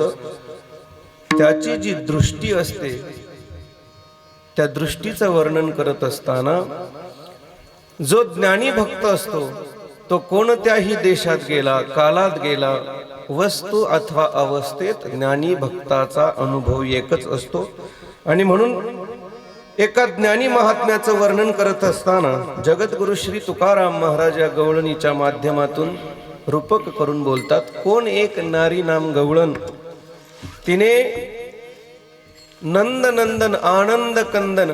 असतं त्याची जी दृष्टी असते त्या दृष्टीचं वर्णन करत असताना जो ज्ञानी भक्त असतो तो कोणत्याही देशात गेला, कालात गेला, वस्तू अथवा अवस्थेत ज्ञानी भक्ताचा अनुभव एकच असतो. आणि म्हणून एका ज्ञानी महात्म्याचं वर्णन करत असताना जगद्गुरु श्री तुकाराम महाराज या गवळणीच्या माध्यमातून रूपक करून बोलतात. कोण एक नारी नाम गवळण, तिने नंद नंदन आनंद कंदन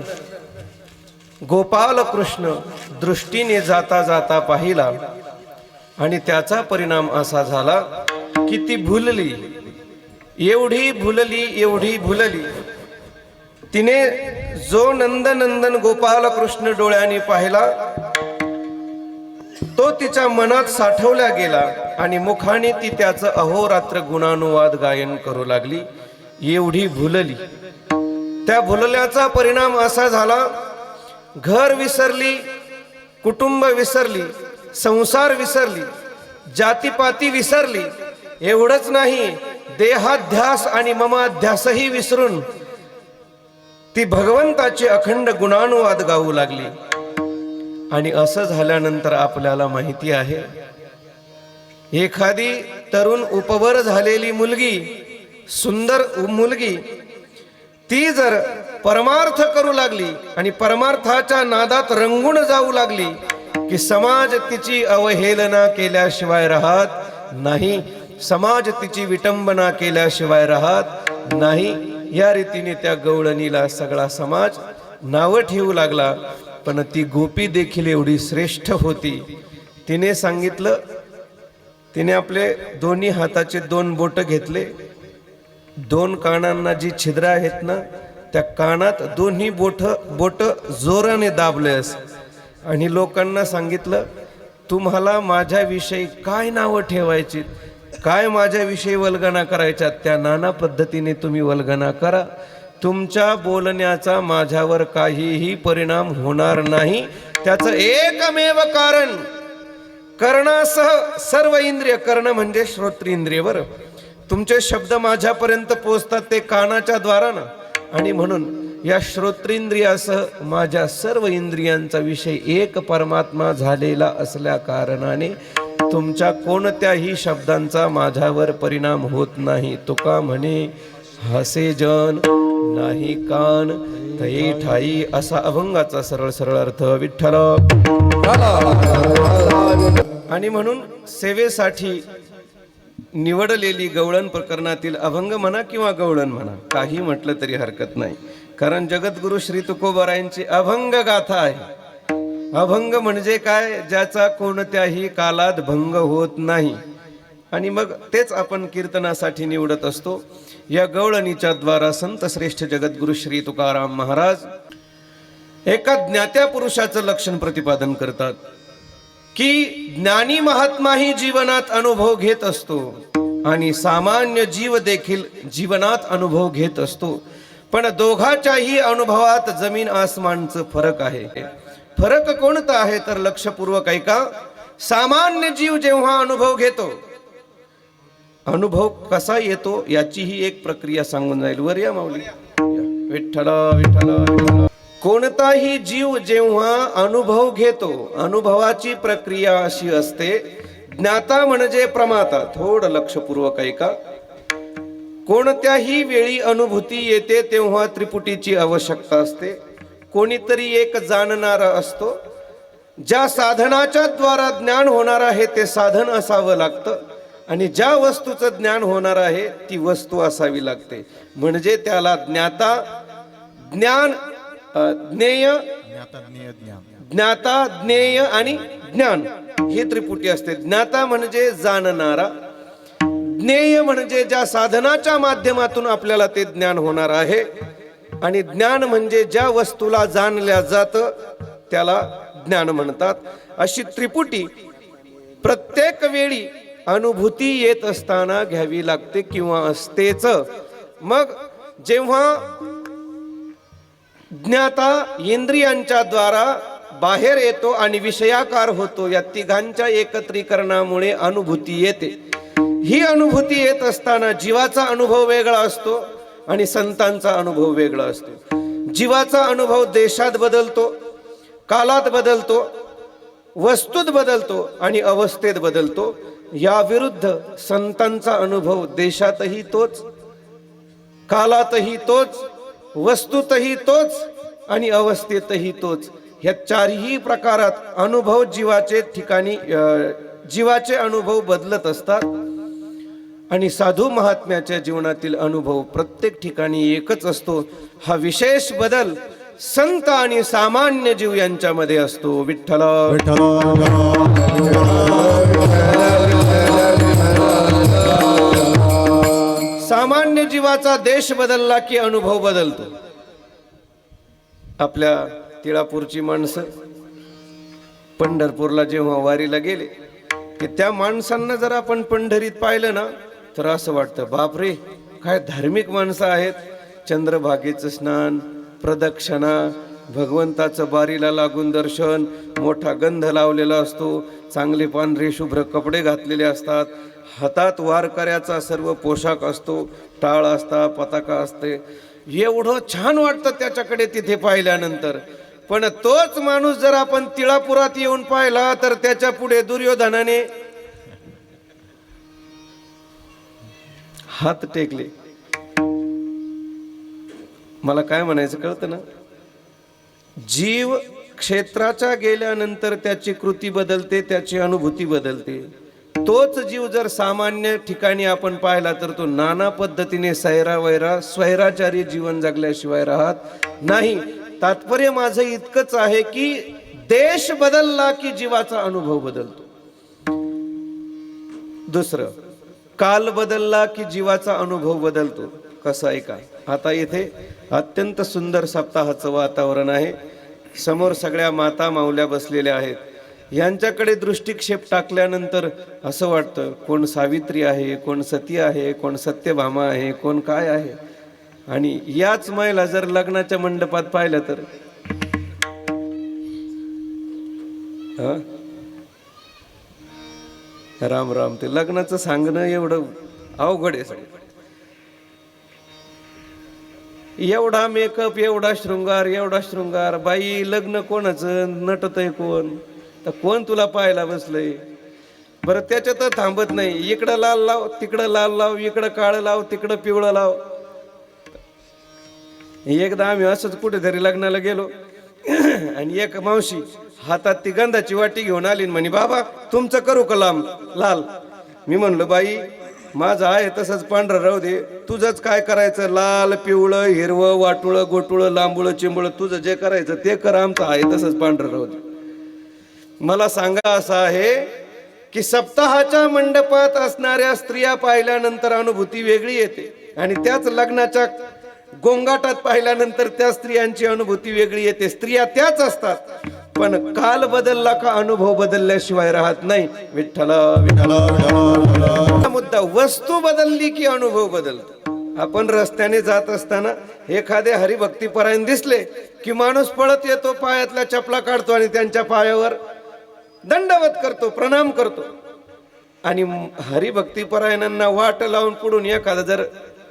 गोपाल कृष्ण दृष्टीने जाता जाता पाहिला आणि त्याचा परिणाम असा झाला की ती भुलली, एवढी भुलली. तिने जो नंदनंदन गोपाल कृष्ण डोळ्याने पाहिला तो तिच्या मनात साठवला गेला आणि मुखाने ती त्याचं अहोरात्र गुणानुवाद गायन करू लागली. एवढी भुलली. त्या भुलल्याचा परिणाम असा झाला, घर विसरली, कुटुंब विसरली, संसार विसरली, जातीपाती विसरली. एवढंच नाही, देहाध्यास आणि ममाध्यासही विसरून ती भगवंताचे अखंड गुणानुवाद गाऊ लागली. आणि असं झाल्यानंतर आपल्याला माहिती आहे, एखादी तरुण उपवर झालेली मुलगी, सुंदर मुलगी, ती जर परमार्थ करू लागली आणि परमार्थाच्या नादात रंगून जाऊ लागली की समाज तिची अवहेलना केल्याशिवाय राहत नाही, समाज तिची विटंबना केल्याशिवाय राहत नाही. या रीतीने त्या गवळणीला सगळा समाज नावं ठेवू लागला. पण ती गोपी देखील एवढी श्रेष्ठ होती. तिने सांगितलं, तिने आपले दोन्ही हाताचे 2 बोट घेतले, 2 कानांना जी छिद्र आहेत ना त्या कानात दोन्ही बोट जोराने दाबलेस आणि लोकांना सांगितलं, तुम्हाला माझ्याविषयी काय नावं ठेवायची, काय माझ्याविषयी वल्गना करायच्या, त्या नाना पद्धतीने तुम्ही वल्गना करा. तुमच्या बोलण्याचा माझ्यावर काहीही परिणाम होणार नाही. त्याचं एकमेव कारण, कर्णासह सर्व इंद्रिय, कर्ण म्हणजे श्रोत्रेंद्रियवर, तुमचे शब्द माझ्यापर्यंत पोहोचतात ते कानाच्या द्वारानं. आणि म्हणून या श्रोत्रेंद्रियासह माझ्या सर्व इंद्रियांचा विषय एक परमात्मा झालेला असल्या कारणाने तुमच्या कोणत्याही शब्दांचा माझ्यावर परिणाम होत नाही. तुका म्हणे हसे जन नाही कान तये ठाई, असा अभंगाचा सरळ सरळ अर्थ विठ्ठल. आणि म्हणून सेवेसाठी निवडलेली गवळण प्रकरणातील अभंग म्हणा किंवा गवळण म्हणा, काही म्हटलं तरी हरकत नाही. कारण जगद्गुरु श्री तुकोबारायांची अभंग गाथा आहे. अभंग म्हणजे काय, ज्याचा कोणत्याही कालात भंग होत नाही. आणि मग तेच आपण कीर्तनासाठी निवडत असतो. या गवळणीच्या द्वारा संत श्रेष्ठ जगद्गुरु श्री तुकाराम महाराज एका ज्ञात्या पुरुषाचं लक्षण प्रतिपादन करतात की ज्ञानी महात्माही जीवनात अनुभव घेत असतो आणि सामान्य जीव देखील जीवनात अनुभव घेत असतो. पण दोघाच्याही अनुभवात जमीन आसमानचं फरक आहे. फरक कोणता आहे तर लक्षपूर्वक ऐका. सामान्य जीव जेव्हा अनुभव घेतो, अनुभव कसा येतो याची ही एक प्रक्रिया सांगून जाईल. वर या माऊली. विठ्ठल विठ्ठल विठ्ठल. कोणताही जीव जेव्हा अनुभव घेतो, अनुभवाची प्रक्रिया अशी असते. ज्ञाता म्हणजे प्रमाता. थोडं लक्षपूर्वक ऐका. कोणत्याही वेळी अनुभूती येते तेव्हा त्रिपुटीची आवश्यकता असते. कोणीतरी एक जाणणारा असतो. ज्या साधनाच्या द्वारा ज्ञान होणार आहे ते साधन असावं लागतं आणि ज्या वस्तूचं ज्ञान होणार आहे ती वस्तू असावी लागते. म्हणजे त्याला ज्ञाता, ज्ञान, ज्ञेय, ज्ञाता, ज्ञेय आणि ज्ञान ही त्रिपुटी असते. ज्ञाता म्हणजे जाणणारा, ज्ञेय म्हणजे ज्या साधनाच्या माध्यमातून आपल्याला ते ज्ञान होणार आहे, आणि ज्ञान म्हणजे ज्या वस्तूला जाणल्या जातं त्याला ज्ञान म्हणतात. अशी त्रिपुटी प्रत्येक वेळी अनुभूती येत असताना घ्यावी लागते किंवा असतेच. मग जेव्हा ज्ञाता इंद्रियांच्या द्वारा बाहेर येतो आणि विषयाकार होतो, या तिघांच्या एकत्रीकरणामुळे अनुभूती येते. ही अनुभूती येत असताना जीवाचा अनुभव वेगळा असतो आणि संतांचा अनुभव वेगळा असतो. जीवाचा अनुभव देशात बदलतो, कालात बदलतो, वस्तूत बदलतो आणि अवस्थेत बदलतो. या विरुद्ध संतांचा अनुभव देशातही तोच, कालातही तोच, वस्तूतही तोच आणि अवस्थेतही तोच. ह्या चारही प्रकारात अनुभव जीवाचे ठिकाणी जीवाचे अनुभव बदलत असतात. आणि साधू महात्म्याच्या जीवनातील अनुभव प्रत्येक ठिकाणी एकच असतो. हा विशेष बदल संत आणि सामान्य जीव यांच्यामध्ये असतो. विठ्ठल सामान्य जीवाचा देश बदलला की अनुभव बदलतो. आपल्या तिळापूरची माणसं पंढरपूरला जेव्हा वारीला गेले की त्या माणसांना जर आपण पंढरीत पाहिलं ना तर असं वाटतं, बापरे काय धार्मिक माणसं आहेत. चंद्रभागेचं स्नान, प्रदक्षिणा, भगवंताचं बारीला लागून दर्शन, मोठा गंध लावलेला असतो, चांगले पांढरे शुभ्र कपडे घातलेले असतात, हातात वारकऱ्याचा सर्व पोशाख असतो, टाळ असता, पताका असते. एवढं छान वाटतं त्याच्याकडे तिथे पाहिल्यानंतर. पण तोच माणूस जर आपण तिळापुरात येऊन पाहिला तर त्याच्या पुढे दुर्योधनाने हात टेकले. मला काय म्हणायचं कळतं ना, जीव क्षेत्राच्या गेल्यानंतर त्याची कृती बदलते, त्याची अनुभूती बदलते. तोच जीव जर सामान्य ठिकाणी आपण पाहिला तर तो नाना पद्धतीने सैरावैरा स्वैराचारी जीवन जगल्याशिवाय राहत नाही. तात्पर्य माझं इतकंच आहे की देश बदलला की जीवाचा अनुभव बदलतो. दुसरं, काल बदलला की जीवाचा अनुभव बदलतो. कसं आहे का, आता इथे अत्यंत सुंदर सप्ताहाचं वातावरण आहे. समोर सगळ्या माता माऊल्या बसलेल्या आहेत. यांच्याकडे दृष्टिक्षेप टाकल्यानंतर असं वाटतं कोण सावित्री आहे, कोण सती आहे, कोण सत्यभामा आहे, कोण काय आहे. आणि याच महिला जर लग्नाच्या मंडपात पाहिलं तर राम राम, ते लग्नाचं सांगणं एवढं अवघड आहे. सगळं एवढा मेकअप, एवढा शृंगार, बाई लग्न कोणाचं, नटतय कोण, तर कोण तुला पाहायला बसलंय. बरं त्याच्यात थांबत नाही, इकडं लाल लाव, तिकडं लाल लाव, इकडं काळं लाव, तिकडं पिवळं लाव. एकदा आम्ही असंच कुठेतरी लग्नाला गेलो आणि एक मावशी हातात ती गंधाची वाटी घेऊन आली म्हणे, बाबा तुमचं करू का लाल. मी म्हणलो, बाई माझं आहे तसंच पांढरं राहू दे, तुझंच काय करायचं, लाल पिवळं हिरवं वाटुळं गोटुळं लांबुळं चिंबुळं तुझं जे करायचं ते कर, आमचं आहे तसंच पांढरं राहू दे. मला सांगा असं आहे की सप्ताहाच्या मंडपात असणाऱ्या स्त्रिया पाहिल्यानंतर अनुभूती वेगळी येते आणि त्याच लग्नाच्या गोंगाटात पाहिल्यानंतर त्या स्त्रियांची अनुभूती वेगळी येते. स्त्रिया त्याच असतात, पण काल बदलला का अनुभव बदलल्याशिवाय राहत नाही. विठ्ठल मुद्दा, वस्तू बदलली की अनुभव बदलतो. आपण रस्त्याने जात असताना एखादे हरिभक्तीपरायण दिसले की माणूस पळत येतो, पायातल्या चपला काढतो आणि त्यांच्या पायावर दंडवत करतो, प्रणाम करतो. आणि हरिभक्तीपरायणांना वाट लावून पुढून एखादा जर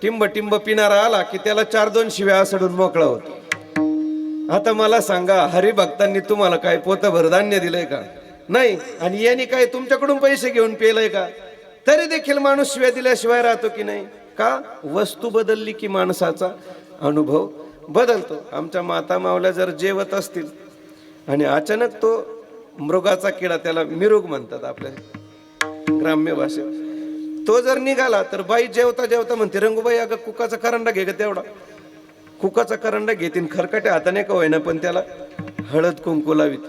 टिंब पिणारा आला की त्याला 4-2 शिव्या असडून मोकळा होतो. आता मला सांगा, हरिभक्तांनी तुम्हाला काय पोतभर धान्य दिलंय का? नाही. आणि यांनी काय तुमच्याकडून पैसे घेऊन पेलय का? तरी देखील माणूस शिव्या दिल्याशिवाय राहतो की नाही? का? वस्तू बदलली की माणसाचा अनुभव बदलतो. आमच्या माता मावल्या जर जेवत असतील आणि अचानक तो मृगाचा किडा, त्याला मिरुग म्हणतात आपल्या ग्राम्य भाषेत, तो जर निघाला तर बाई जेवता जेवता म्हणते, रंगूबाई अगं कुकाचा करंडा घे ग. तेवढा कुकाचा करंडा घेतीन, खरकाट्या हाताने का होईना पण त्याला हळद कुंकू लावीत.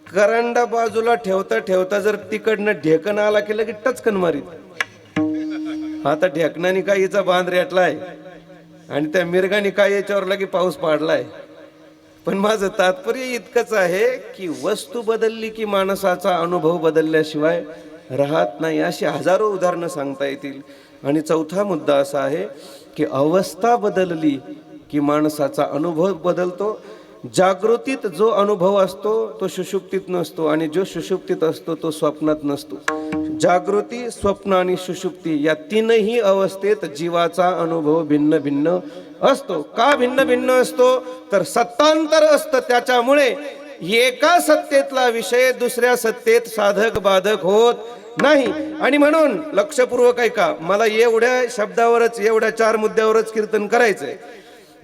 करंडा बाजूला ठेवता ठेवता जर तिकडनं ढेकण आला की लगेच टचकन मारीत. आता ढेकणाने काय हिचा बांध रेटलाय आणि त्या मिरगाने काय याच्यावर लगे पाऊस पाडलाय. पण माझं तात्पर्य इतकंच आहे की वस्तू बदलली की माणसाचा अनुभव बदलल्याशिवाय राहत नाही. अशी हजारो उदाहरणं सांगता येतील. आणि चौथा मुद्दा असा आहे की अवस्था बदलली की माणसाचा अनुभव बदलतो. जागृतीत जो अनुभव असतो तो सुषुप्तीत नसतो आणि जो सुषुप्तीत असतो तो स्वप्नात नसतो. जागृती, स्वप्न आणि सुषुप्ती या तीनही अवस्थेत जीवाचा अनुभव भिन्न भिन्न असतो. का भिन्न भिन्न असतो? तर सत्तांतर असतं. त्याच्यामुळे एका सत्तेतला विषय दुसऱ्या सत्तेत साधक बाधक होत नाही. आणि म्हणून लक्षपूर्वक ऐका, मला एवढ्या शब्दावरच, एवढ्या 4 मुद्द्यावरच कीर्तन करायचंय.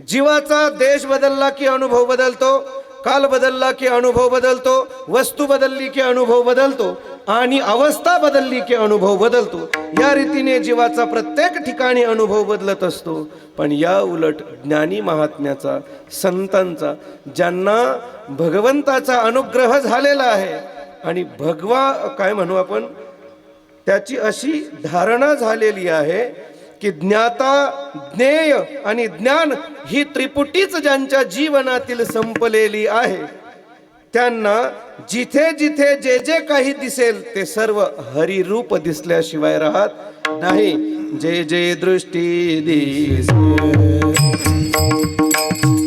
जीवाचा देश बदलला की अनुभव बदलतो, काल बदलला की अनुभव बदलतो, वस्तू बदलली की अनुभव बदलतो आणि अवस्था बदलली की अनुभव बदलतो. या रीतीने जीवाचा प्रत्येक ठिकाणी अनुभव बदलत असतो. पण या उलट ज्ञानी महात्म्याचा, संतांचा, ज्यांना भगवंताचा अनुग्रह झालेला आहे आणि काय म्हणू आपण, त्याची अशी धारणा झालेली आहे की ज्ञाता, ज्ञेय आणि ज्ञान ही त्रिपुटीच ज्यांच्या जीवनातील संपलेली आहे, त्यांना जिथे जिथे जे जे काही दिसेल ते सर्व हरिरूप दिसल्याशिवाय राहत नाही. जे जे दृष्टी दिसे,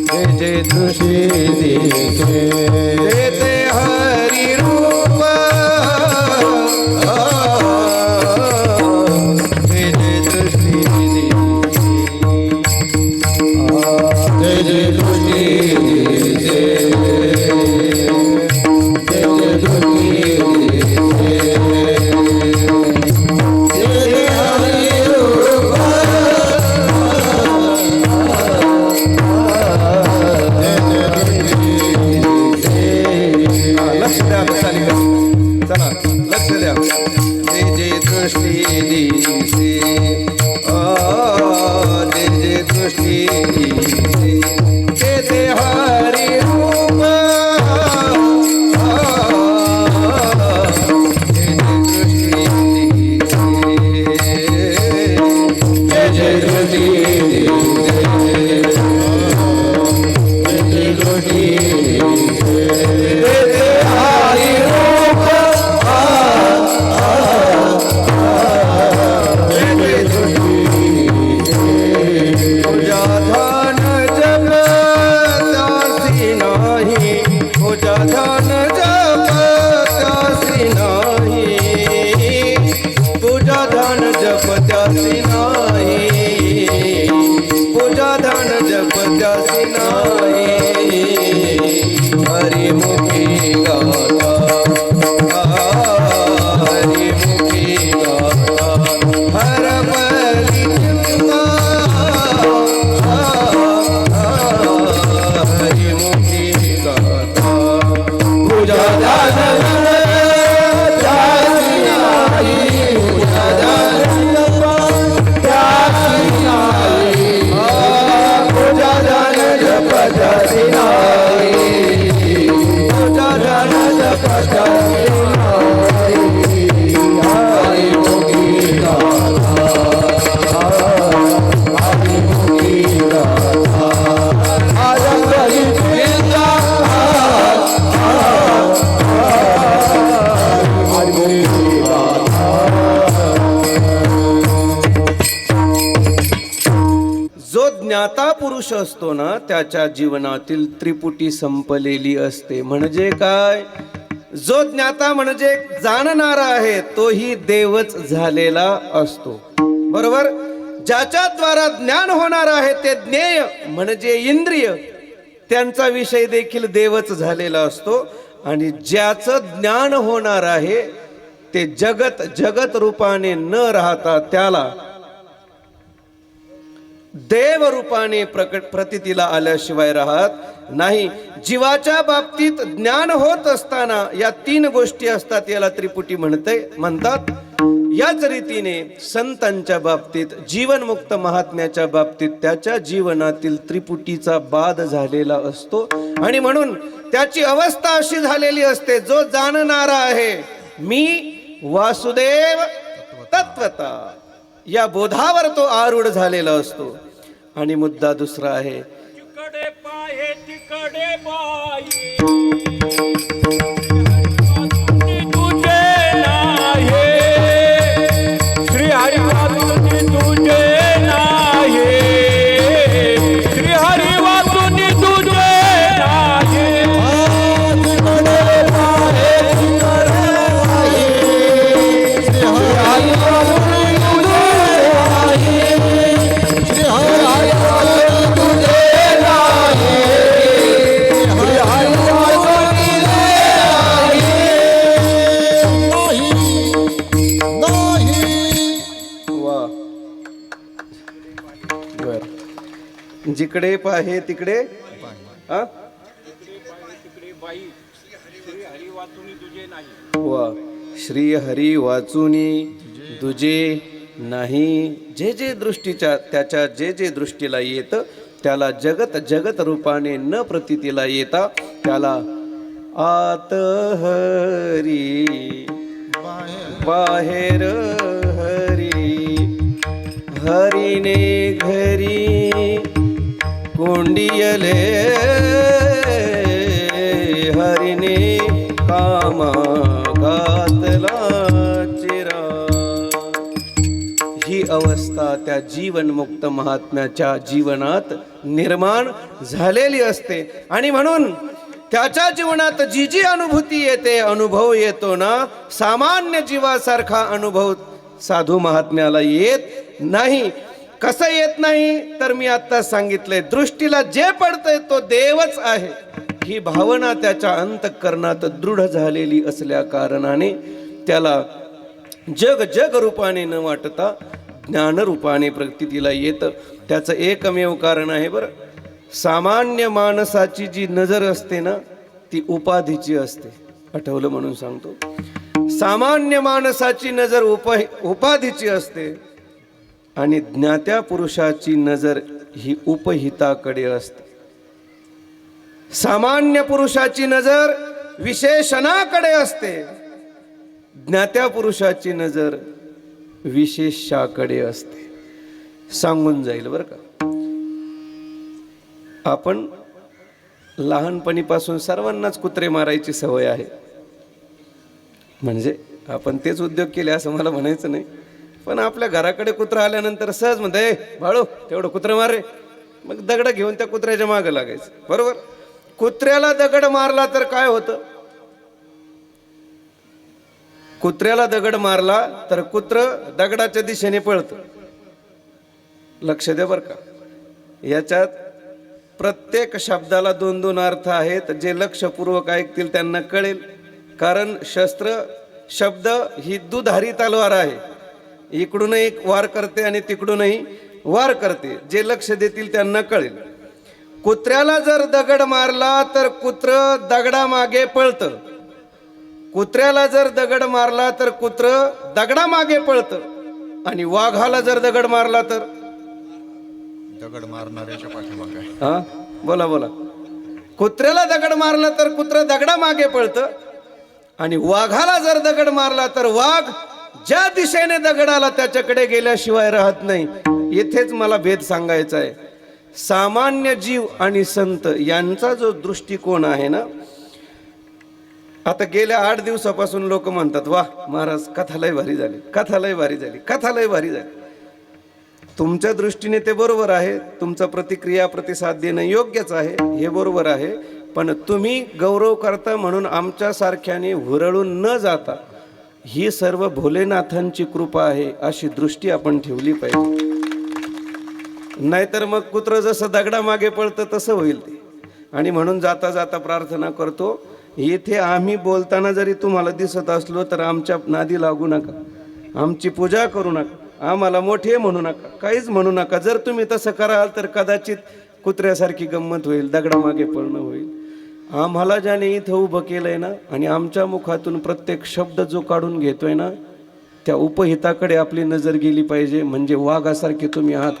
जे जे दृष्टी दिसे, ते ते हरिरूप, जे जे दृष्टी दिसे, जे जे दृष्टी दिसे, ज्ञाता पुरुष असतो ना, त्याच्या जीवनातील त्रिपुटी संपलेली असते. म्हणजे काय? जो ज्ञाता म्हणजे जाणणारा आहे तोही देवच झालेला असतो. बरोबर? ज्याच्या द्वारा ज्ञान होणार आहे ते ज्ञेय म्हणजे इंद्रिय, त्यांचा विषय देखील देवच झालेला असतो. आणि ज्याचं ज्ञान होणार आहे ते जगत रूपाने न राहता त्याला देव रूपाने प्रतीतीला आल्याशिवाय राहत नाही. जीवाच्या बाबतीत ज्ञान होत असताना या 3 गोष्टी असतात, याला त्रिपुटी म्हणतात. याच रीतीने संतांच्या बाबतीत, जीवनमुक्त महात्म्याच्या बाबतीत त्याच्या जीवनातील त्रिपुटीचा बाध झालेला असतो. आणि म्हणून त्याची अवस्था अशी झालेली असते, जो जाणणारा आहे मी वासुदेव तत्वता, या बोधावर तो आरूढ झालेला असतो. आणि मुद्दा दुसरा आहे, तिकडे पाये तिकडे बाई तुझे नाही, श्री हरी वाचुनी तुझे नाही, श्री हरी वाचुनी तुझे नाही. तिकडे पाये तिकडे बाई, श्री बर. जिकडे पाहे तिकडे हा वा. श्री हरी वाचुनी तुझे नाही. जे जे दृष्टीच्या त्याच्या जे जे दृष्टीला येतं त्याला जगत जगत रूपाने न प्रतीतीला येता त्याला आत हरी बाहेर हरी. हरीने घरी कोंडियले हरीने कामा घातला चिरा. ही अवस्था त्या जीवनमुक्त महात्म्याच्या जीवनात निर्माण झालेली असते. आणि म्हणून त्याच्या जीवनात जी जी अनुभूती येते, अनुभव येतो ना, सामान्य जीवासारखा अनुभव साधू महात्म्याला येत नाही. कसं येत नाही तर मी आता सांगितलंय, दृष्टीला जे पडतंय तो देवच आहे ही भावना त्याच्या अंतःकरणात दृढ झालेली असल्या कारणाने त्याला जग जग रूपाने न वाटता ज्ञान रूपाने प्रतीतीला येतं. त्याचं एकमेव कारण आहे बरं. सामान्य माणसाची जी नजर असते ना ती उपाधीची असते. आठवलं म्हणून सांगतो. सामान्य माणसाची नजर उपाधीची असते आणि ज्ञात्या पुरुषाची नजर ही उपहिताकडे असते. सामान्य पुरुषाची नजर विशेषणाकडे असते, ज्ञात्या पुरुषाची नजर विशेषाकडे असते. सांगून जाईल बरं का. आपण लहानपणीपासून सर्वांनाच कुत्रे मारायची सवय आहे. म्हणजे आपण तेच उद्योग केले असं मला म्हणायचं नाही, पण आपल्या घराकडे कुत्रा आल्यानंतर सहज म्हणते, भाळू तेवढं कुत्रं मार रे. मग दगड घेऊन त्या कुत्र्याच्या मागं लागायचं. बरोबर. कुत्र्याला दगड मारला तर काय होतं? कुत्र्याला दगड मारला तर कुत्र दगडाच्या दिशेने पळतं. लक्ष द्या बरं का. याच्यात प्रत्येक शब्दाला 2-2 अर्थ आहेत. जे लक्षपूर्वक ऐकतील त्यांना कळेल. कारण शस्त्र शब्द ही दुधारी तलवार आहे. इकडूनही वार करते आणि तिकडूनही वार करते. जे लक्ष देतील त्यांना कळेल. कुत्र्याला जर दगड मारला तर कुत्र दगडामागे पळतं. कुत्र्याला जर दगड मारला तर कुत्र दगडामागे पळतं. आणि वाघाला जर दगड मारला तर दगड मारणाऱ्याच्या पाठीमागे. हा बोला बोला. कुत्र्याला दगड मारला तर कुत्र दगडामागे पळतं आणि वाघाला जर दगड मारला तर वाघ ज्या दिशेने दगडाला त्याच्याकडे गेल्याशिवाय राहत नाही. इथेच मला भेद सांगायचा आहे. सामान्य जीव आणि संत यांचा जो दृष्टिकोन आहे ना, आता गेल्या 8 दिवसापासून लोक म्हणतात, वा महाराज कथा लय भारी झाली, कथा लय भारी झाली, कथा लय भारी झाली. तुमच्या दृष्टीने ते बरोबर आहे. तुमचा प्रतिक्रिया प्रतिसाद देणं योग्यच आहे, हे बरोबर आहे. पण तुम्ही गौरव करता म्हणून आमच्या सारख्याने हुरळून न जाता ही सर्व भोलेनाथांची कृपा आहे अशी दृष्टी आपण ठेवली पाहिजे. नाहीतर मग कुत्र जसं दगडामागे पळतं तसं होईल ते. आणि म्हणून जाता जाता प्रार्थना करतो, येथे आम्ही बोलताना जरी तुम्हाला दिसत असलो तर आमच्या नादी लागू नका, आमची पूजा करू नका, आम्हाला मोठे म्हणू नका, काहीच म्हणू नका. जर तुम्ही तसं कराल तर कदाचित कुत्र्यासारखी गंमत होईल, दगडामागे पळणं होईल. आम्हाला ज्याने इथं उभं केलंय ना आणि आमच्या मुखातून प्रत्येक शब्द जो काढून घेतोय ना त्या उपहिताकडे आपली नजर गेली पाहिजे. म्हणजे वाघासारखे तुम्ही आहात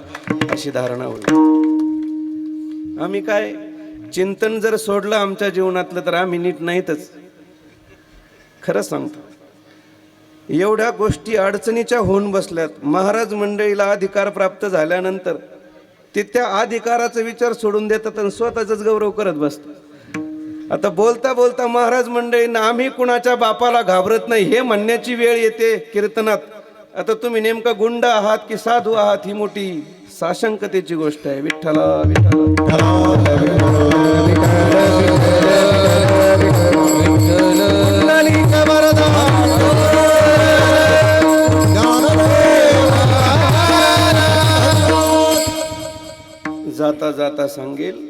अशी धारणा होईल. आम्ही काय चिंतन जर सोडलं आमच्या जीवनातलं तर आम्ही नीट नाहीतच. खरं सांगतो. एवढ्या गोष्टी अडचणीच्या होऊन बसल्यात. महाराज मंडळीला अधिकार प्राप्त झाल्यानंतर ते त्या अधिकाराचा विचार सोडून देतात आणि स्वतःचाच गौरव करत बसतात. आता बोलता बोलता महाराज मंडळींना आम्ही कुणाच्या बापाला घाबरत नाही हे म्हणण्याची वेळ येते कीर्तनात. आता तुम्ही नेमका गुंड आहात की साधू आहात ही मोठी साशंकतेची गोष्ट आहे. विठ्ठला जाता जाता सांगेल,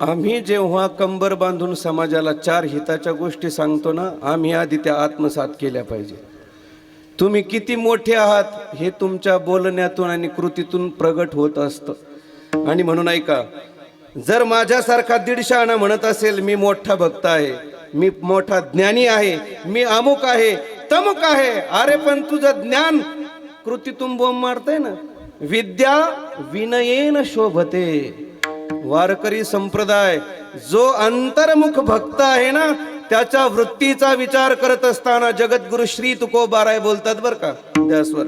आम्ही जेव्हा कंबर बांधून समाजाला 4 हिताच्या गोष्टी सांगतो ना, आम्ही आधी त्या आत्मसात केल्या पाहिजे. तुम्ही किती मोठे आहात हे तुमच्या बोलण्यातून आणि कृतीतून प्रगट होत असतं. आणि म्हणून ऐका, जर माझ्यासारखा 150 आणा म्हणत असेल मी मोठा भक्त आहे, मी मोठा ज्ञानी आहे, मी अमुक आहे तमुक आहे, अरे पण तुझं ज्ञान कृतीतून बोंब मारतंय ना. विद्या विनयेन शोभते. वारकरी संप्रदाय जो अंतर्मुख भक्त आहे ना, त्याच्या वृत्तीचा विचार करत असताना जगद्गुरु श्री तुकोबाराय बोलतात बर का त्यासवर,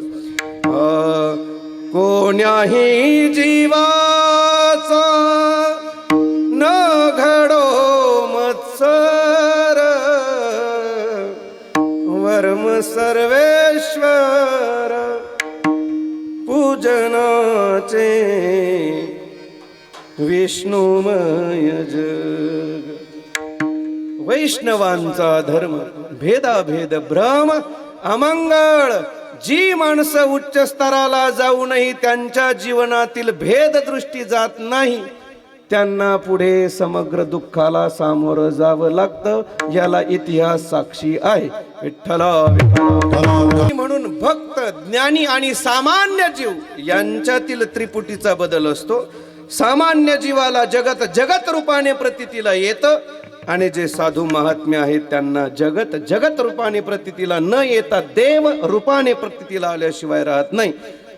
कोण्याही जीवाचा न घडो मत्सर, वर्म सर्वेश्वर पूजनाचे विष्णुमय जग. वैष्णवांचा धर्म भेदाभेद भ्रम अमंगळ. जी माणसं उच्च स्तराला जाऊनही त्यांच्या जीवनातील भेद दृष्टी जात नाही, त्यांना पुढे समग्र दुःखाला सामोरं जावं लागतं. याला इतिहास साक्षी आहे. विठ्ठला म्हणून भक्त, ज्ञानी आणि सामान्य जीव यांच्यातील त्रिपुटीचा बदल असतो. सामान्य जीवाला जगत जगत रूपाने प्रतीतीला येतं, आणि जे साधू महात्म्य आहेत त्यांना जगत जगत रूपाने प्रतीतीला न येता देव रूपाने प्रतीतीला आल्याशिवाय राहत नाही.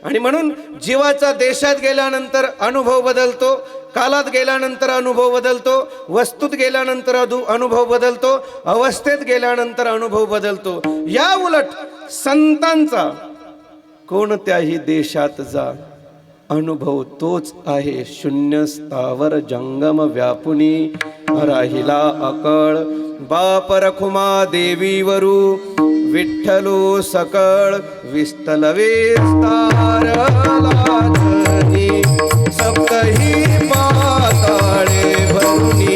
आणि म्हणून जीवाचा देशात गेल्यानंतर अनुभव बदलतो, कालात गेल्यानंतर अनुभव बदलतो, वस्तूत गेल्यानंतर अनुभव बदलतो, अवस्थेत गेल्यानंतर अनुभव बदलतो. या उलट संतांचा कोणत्याही देशात जा, अनुभव तोच आहे. शून्य स्थावर जंगम व्यापुनी राहिला अकळ. बाप रखुमा देवीवरू विठ्ठलो सकळ. विस्तल विस्तारला जनी सप्तही पाताळे भरुनी.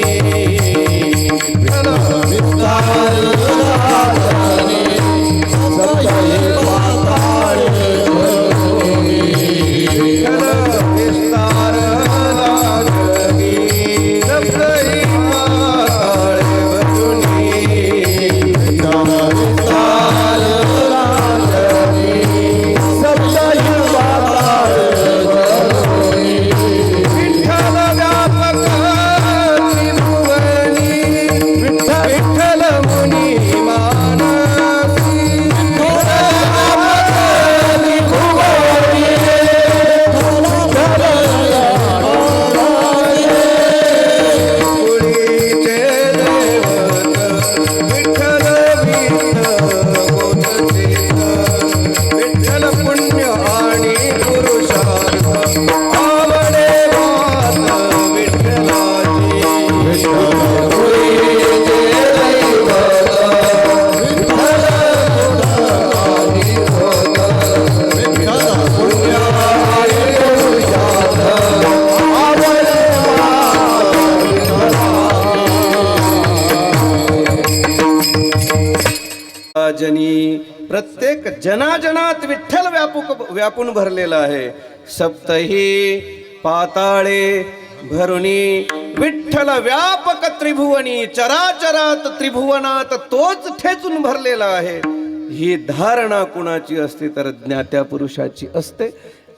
प्रत्येक जनाजनात विठ्ठल व्यापून भरलेला आहे. सप्तही पाताळे भरुनी विठ्ठल व्यापक त्रिभुवनी. चराचरात त्रिभुवनात तोच ठेचून भरलेला आहे. ही धारणा कुणाची असते तर ज्ञात्या पुरुषाची असते.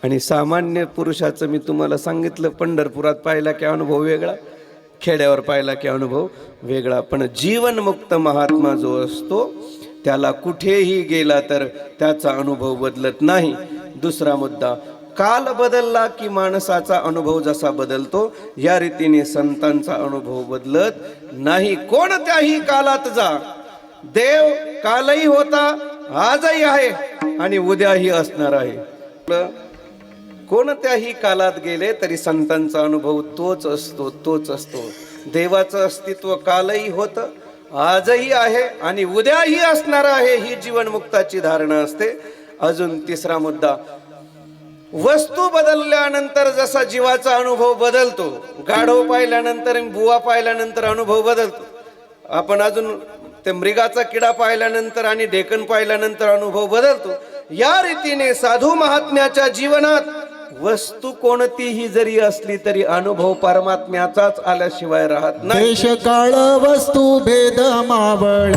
आणि सामान्य पुरुषाचं मी तुम्हाला सांगितलं, पंढरपुरात पाहिला की अनुभव वेगळा, खेड्यावर पाहिला की अनुभव वेगळा. पण जीवनमुक्त महात्मा जो असतो त्याला कुठेही गेला तर त्याचा अनुभव बदलत नाही. दुसरा मुद्दा, काल बदलला की माणसाचा अनुभव जसा बदलतो, या रीतीने संतांचा अनुभव बदलत नाही. कोणत्याही कालात जा, देव कालही होता, आजही आहे आणि उद्याही असणार आहे. कोणत्याही कालात गेले तरी संतांचा अनुभव तोच असतो, तोच असतो. देवाचं अस्तित्व कालही होतं, आजही आहे आणि उद्याही असणार आहे, ही जीवनमुक्ताची धारणा असते. अजून तिसरा मुद्दा, वस्तू बदलल्यानंतर जसा जीवाचा अनुभव बदलतो, गाढव पाहिल्यानंतर बुवा पाहिल्यानंतर अनुभव बदलतो. आपण अजून ते मृगाचा किडा पाहिल्यानंतर आणि ढेकण पाहिल्यानंतर अनुभव बदलतो. या रीतीने साधू महात्म्याच्या जीवनात वस्तू कोणतीही जरी असली तरी अनुभव परमात्म्याचाच आल्याशिवाय राहत नाही. देश काळ वस्तू भेद मावळ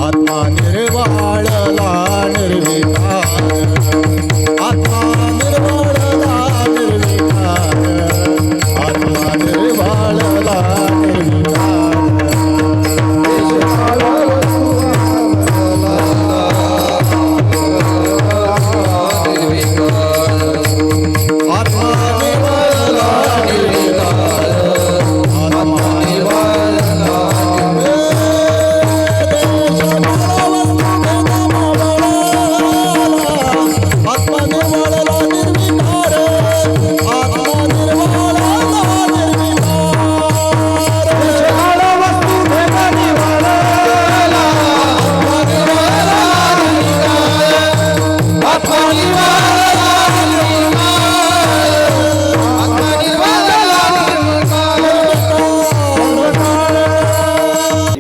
आत्मा निर्वाळला निर्विकार, आत्मा निर्वाळला निर्विकार, आत्मा निर्वाळला निर्विकार.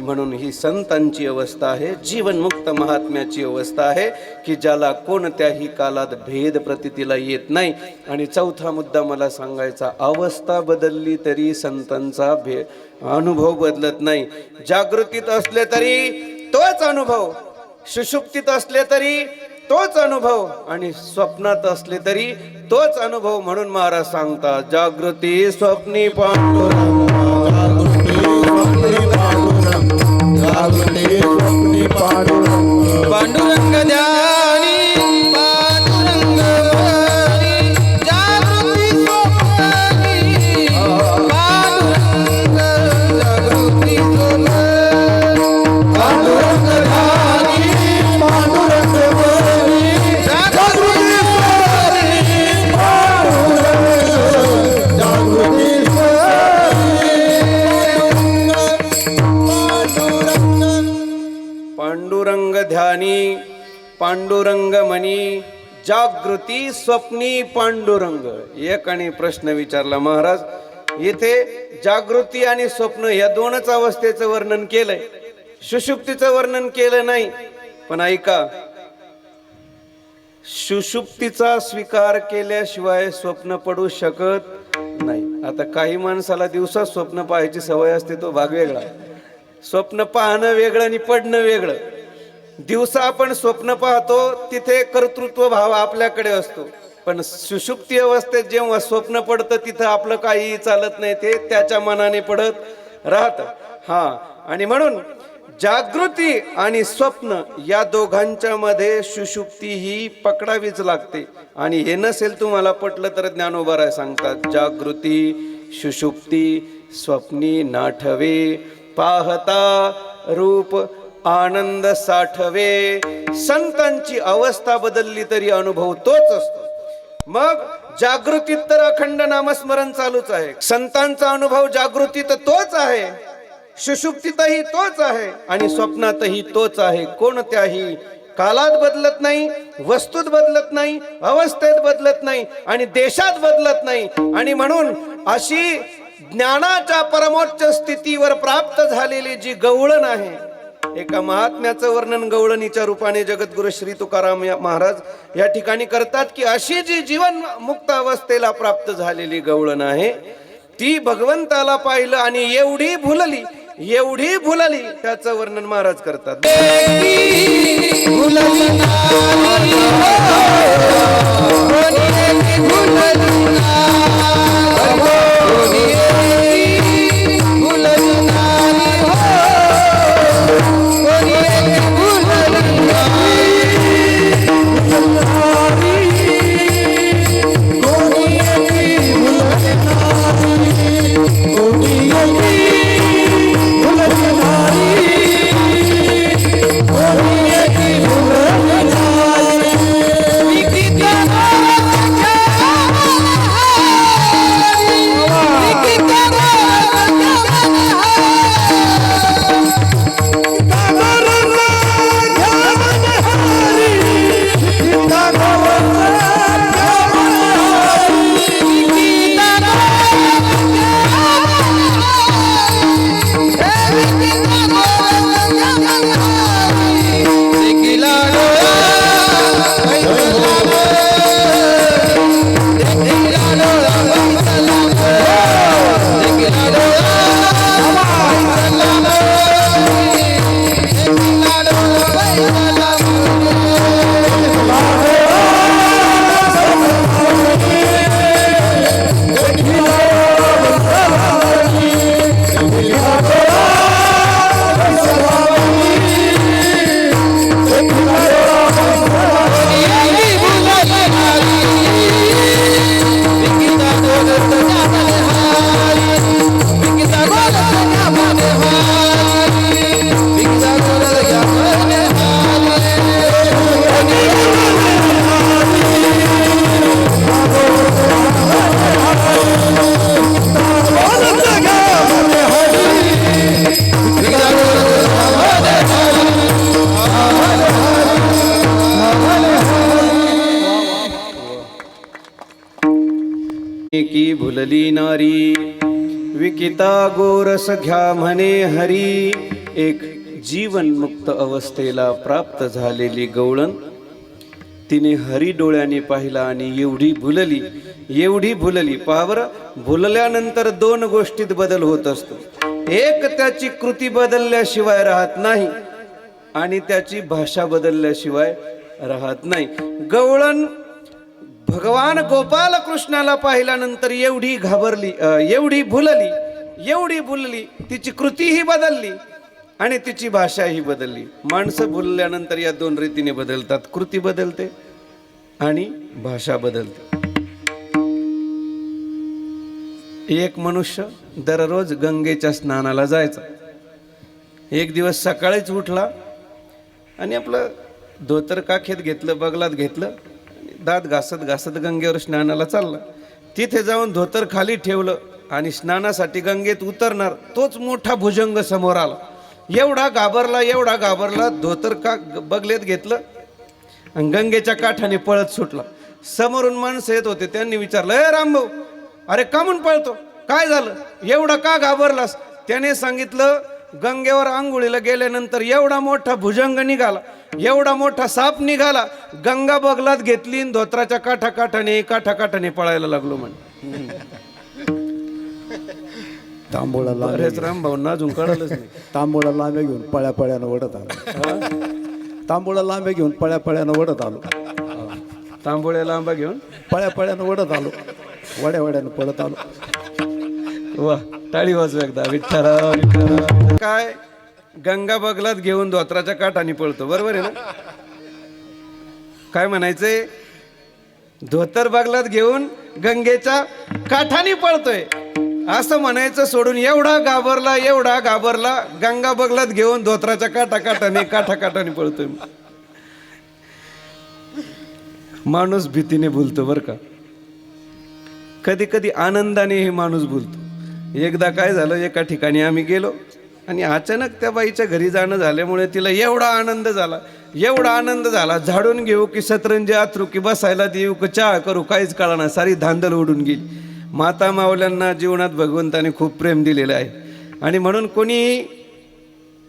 म्हणून ही संतांची अवस्था आहे, जीवनमुक्त महात्म्याची अवस्था आहे की ज्याला कोणत्याही कालात भेद प्रतीतीला येत नाही. आणि चौथा मुद्दा मला सांगायचा, अवस्था बदलली तरी संतांचा अनुभव बदलत नाही. जागृतीत असले तरी तोच अनुभव, सुषुप्तीत असले तरी तोच अनुभव आणि स्वप्नात असले तरी तोच अनुभव. म्हणून महाराज सांगतात, जागृती स्वप्नी पांडुरंग, जागृती स्वप्नी पांडुरंग, पांडुरंग ध्यानी पांडुरंग मनी, जागृती स्वप्नी पांडुरंग, जागृती स्वप्नी पांडुरंग ध्यानी पांडुरंग मनी, जागृती स्वप्नी पांडुरंग, जागृती पांडुरंग ध्यानी पांडुरंग मनी, जागृती स्वप्नी पांडुरंग. एक आणि प्रश्न विचारला महाराज, इथे जागृती आणि स्वप्न या दोनच अवस्थेचं वर्णन केलंय, सुषुप्तीचं वर्णन केलं नाही. पण ऐका, सुषुप्तीचा स्वीकार केल्याशिवाय स्वप्न पडू शकत नाही. आता काही माणसाला दिवसात स्वप्न पाहायची सवय असते, तो भाग वेगळा. स्वप्न पाहणं वेगळं आणि पडणं वेगळं. दिवसा आपण स्वप्न पाहतो तिथे कर्तृत्व भाव आपल्याकडे असतो, पण सुषुप्ती अवस्थेत जेव्हा स्वप्न पडतं तिथं आपलं काहीही चालत नाही, ते त्याच्या मनाने पडत राहतं. आणि म्हणून जागृती आणि स्वप्न या दोघांच्या मध्ये सुषुप्ती ही पकडावीच लागते. आणि हे नसेल तुम्हाला पटलं तर ज्ञानोबा सांगतात, जागृती सुषुप्ती स्वप्नी नाठवे, पाहता रूप आनंद साठवे. संतांची अवस्था बदलली तरी अनुभव तोच असतो. मग जागृतीत तर अखंड नामस्मरण चालूच आहे, संतांचा अनुभव जागृतीत तोच आहे, सुषुप्तीतही तोच आहे आणि स्वप्नातही तोच आहे. कोणत्याही कालात बदलत नाही, वस्तूत बदलत नाही, अवस्थेत बदलत नाही आणि देशात बदलत नाही. आणि म्हणून अशी ज्ञानाच्या परमोच्च स्थितीवर प्राप्त झालेली जी गवळण आहे, एका महात्म्याचं वर्णन गवळणीच्या रूपाने जगद्गुरु श्री तुकाराम महाराज या ठिकाणी करतात की अशी जी जीवन मुक्त अवस्थेला प्राप्त झालेली गवळण आहे ती भगवंताला पाहिलं आणि एवढी भुलली त्याचं वर्णन महाराज करतात. की भुलली नारी विकिता गोरस घ्या म्हणे हरी. एक जीवनमुक्त अवस्थेला प्राप्त झालेली गवळण तिने हरी डोळ्याने पाहिला आणि एवढी भुलली. पहा बरं, भुलल्यानंतर दोन गोष्टीत बदल होत असतो. एक, त्याची कृती बदलल्याशिवाय राहत नाही आणि त्याची भाषा बदलल्याशिवाय राहत नाही. गवळण भगवान गोपाल कृष्णाला पाहिल्यानंतर एवढी घाबरली, एवढी भुलली, तिची कृतीही बदलली आणि तिची भाषाही बदलली. माणसं भुलल्यानंतर या दोन रीतीने बदलतात, कृती बदलते आणि भाषा बदलते. एक मनुष्य दररोज गंगेच्या स्नानाला जायचा. एक दिवस सकाळीच उठला आणि आपलं धोतर काखेत घेतलं, बगलात घेतलं, दात घासत घासत गंगेवर स्नानाला चालला. तिथे जाऊन धोतर खाली ठेवलं आणि स्नानासाठी गंगेत उतरणार, तोच मोठा भुजंग समोर आला. एवढा घाबरला, धोतर बगलेत घेतलं आणि गंगेच्या काठाने पळत सुटला. समोरून माणसं येत होते, त्यांनी विचारलं, ए रामभाऊ, अरे का म्हणून पळतो, काय झालं, एवढा का घाबरलास? त्याने सांगितलं, गंगेवर आंघोळीला गेल्यानंतर एवढा मोठा भुजंग निघाला, एवढा मोठा साप निघाला, गंगा बगलात घेतली, धोत्राच्या काठाकाठाने पळायला लागलो म्हणे. तांबोळा अरेच रामभाऊंना अजून कळालंच नाही. तांबोळा लांब्या घेऊन पळ्यापळ्यानं ओढत आलो. तांबोळा लांब्या घेऊन पळ्यापळ्यानं ओढत आलो. तांबोळ्या लांबा घेऊन पळ्यापळ्यानं ओढत आलो, वड्यावड्यानं पळत आलो. वा, टाळी वाजू एकदा. विठ्ठला. काय गंगा बगलात घेऊन धोत्राच्या काठाने पळतो, बरोबर आहे ना? काय म्हणायचंय, धोतर बगलात घेऊन गंगेच्या काठाने पळतोय असं म्हणायचं सोडून एवढा घाबरला, गंगा बगलात घेऊन धोत्राच्या काठाकाठाने पळतोय. माणूस भीतीने बोलतो बरं का, कधी कधी आनंदाने हे माणूस बोलतो. एकदा काय झालं, एका ठिकाणी आम्ही गेलो आणि अचानक त्या बाईच्या घरी जाणं झाल्यामुळे तिला एवढा आनंद झाला, झाडून घेऊ की सतरंजी आथरू की बसायला देऊ की चहा करू, काहीच कळणार, सारी धांदल उडून गेली. माता मावल्यांना जीवनात भगवंताने खूप प्रेम दिलेलं आहे आणि म्हणून कोणी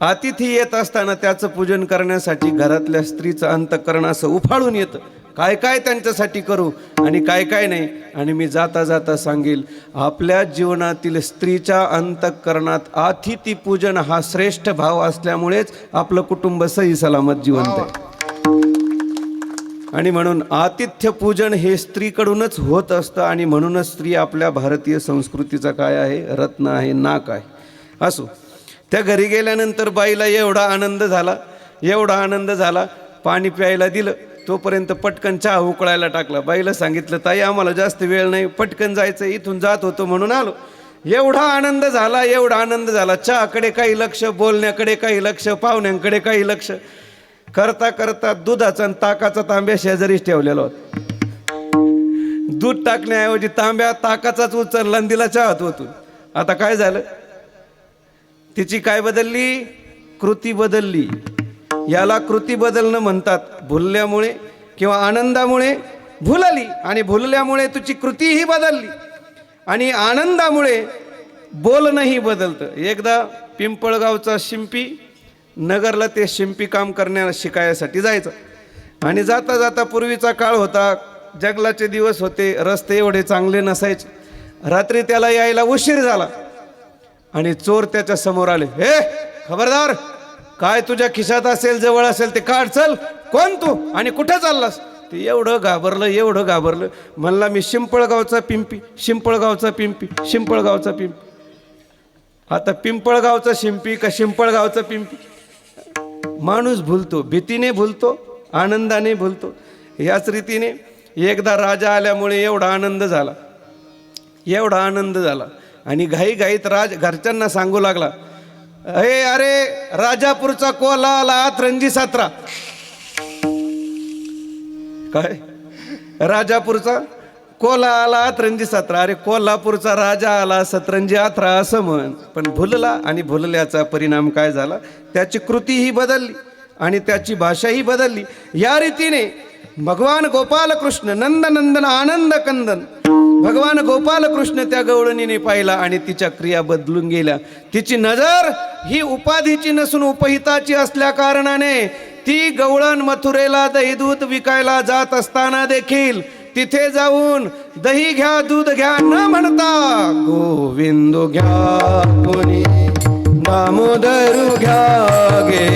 अतिथी येत असताना त्याचं पूजन करण्यासाठी घरातल्या स्त्रीचं अंतःकरण असं उफाळून येतं, काय काय त्यांच्यासाठी करू आणि काय काय नाही. आणि मी जाता जाता सांगेल, आपल्या जीवनातील स्त्रीच्या अंतःकरणात अतिथी पूजन हा श्रेष्ठ भाव असल्यामुळेच आपलं कुटुंब सही सलामत जिवंत आहे. आणि म्हणून आतिथ्य पूजन हे स्त्रीकडूनच होत असतं आणि म्हणूनच स्त्री आपल्या भारतीय संस्कृतीचा काय आहे, रत्न आहे, नाक आहे. असो, त्या घरी गेल्यानंतर बाईला एवढा आनंद झाला, पाणी प्यायला दिलं, तोपर्यंत पटकन चहा उकळायला टाकला. बाईला सांगितलं, ताई आम्हाला जास्त वेळ नाही, पटकन जायचं, इथून जात होतो म्हणून आलो. एवढा आनंद झाला, चहाकडे काही लक्ष, बोलण्याकडे काही लक्ष, पाहुण्यांकडे काही लक्ष, करता करता दुधाचा आणि ताकाचा तांब्या शेजारीच ठेवलेला होता. दूध टाकण्याऐवजी तांब्या ताकाचाच उचलला आणि दिला चहात ओतून. आता काय झालं, तिची काय बदलली, कृती बदलली. याला कृती बदलणं म्हणतात. भुलल्यामुळे किंवा आनंदामुळे भुलली आणि भुलल्यामुळे तुझी कृतीही बदलली आणि आनंदामुळे बोलणंही बदलतं. एकदा पिंपळगावचा शिंपी नगरला ते शिंपी काम करण्याला शिकायसाठी जायचं आणि जाता जाता, पूर्वीचा काळ होता, जंगलाचे दिवस होते, रस्ते एवढे चांगले नसायचे. रात्री त्याला यायला उशीर झाला आणि चोर त्याच्या समोर आले. हे खबरदार, काय तुझ्या खिशात असेल, जवळ असेल ते काढ, चल, कोण तू आणि कुठे चाललास? ते एवढं घाबरलं, म्हणला मी शिंपळगावचा पिंपी. आता पिंपळगावचा शिंपी का शिंपळगावचा पिंपी? माणूस भुलतो, भीतीने भुलतो, आनंदाने भुलतो. याच रीतीने एकदा राजा आल्यामुळे एवढा आनंद झाला आणि घाईघाईत घरच्यांना सांगू लागला, अरे राजापूरचा कोला आला अतरंजी 17. काय, राजापूरचा कोला आला अतरंजी 17? अरे कोल्हापूरचा राजा आला सतरंजी 18 असं म्हण. पण भुलला आणि भुलल्याचा परिणाम काय झाला, त्याची कृतीही बदलली आणि त्याची भाषाही बदलली. या रीतीने भगवान गोपाल कृष्ण नंदनंदन आनंद कंदन भगवान गोपाल कृष्ण त्या गवळणीने पाहिला आणि तिच्या क्रिया बदलून गेल्या. तिची नजर ही उपाधीची नसून उपहिताची असल्या कारणाने ती गवळण मथुरेला दही दूध विकायला जात असताना देखील तिथे जाऊन दही घ्या दूध घ्या न म्हणता गोविंद घ्या कोणी दामोदर घ्या गे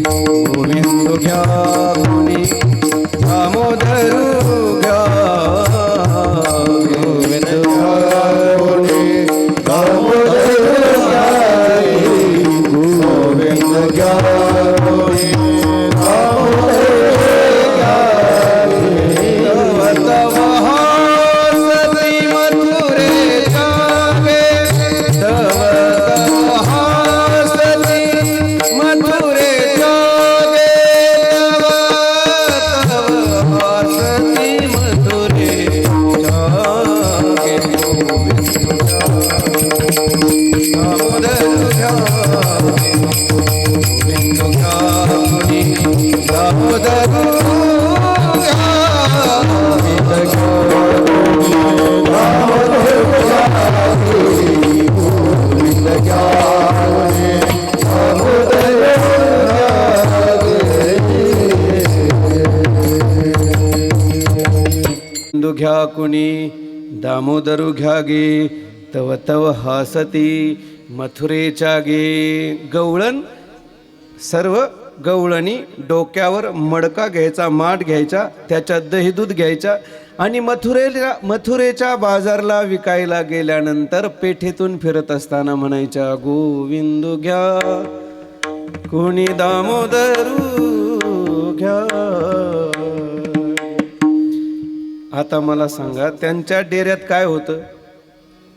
गोविंद घ्या कोणी दामोदर घ्या गोविंद घ्या कोणी दामोदर घ्या गोविंद घ्या कोणी घ्या कुणी दामोदरू घ्या गे तव तव हासती मथुरेच्या गे. गवळण सर्व गवळणी डोक्यावर मडका घ्यायचा माठ घ्यायचा त्याच्यात दही दूध घ्यायचा आणि मथुरेच्या बाजारला विकायला गेल्यानंतर पेठेतून फिरत असताना म्हणायच्या गोविंद घ्या कोणी दामोदरू घ्या. आता मला सांगा त्यांच्या डेऱ्यात काय होतं?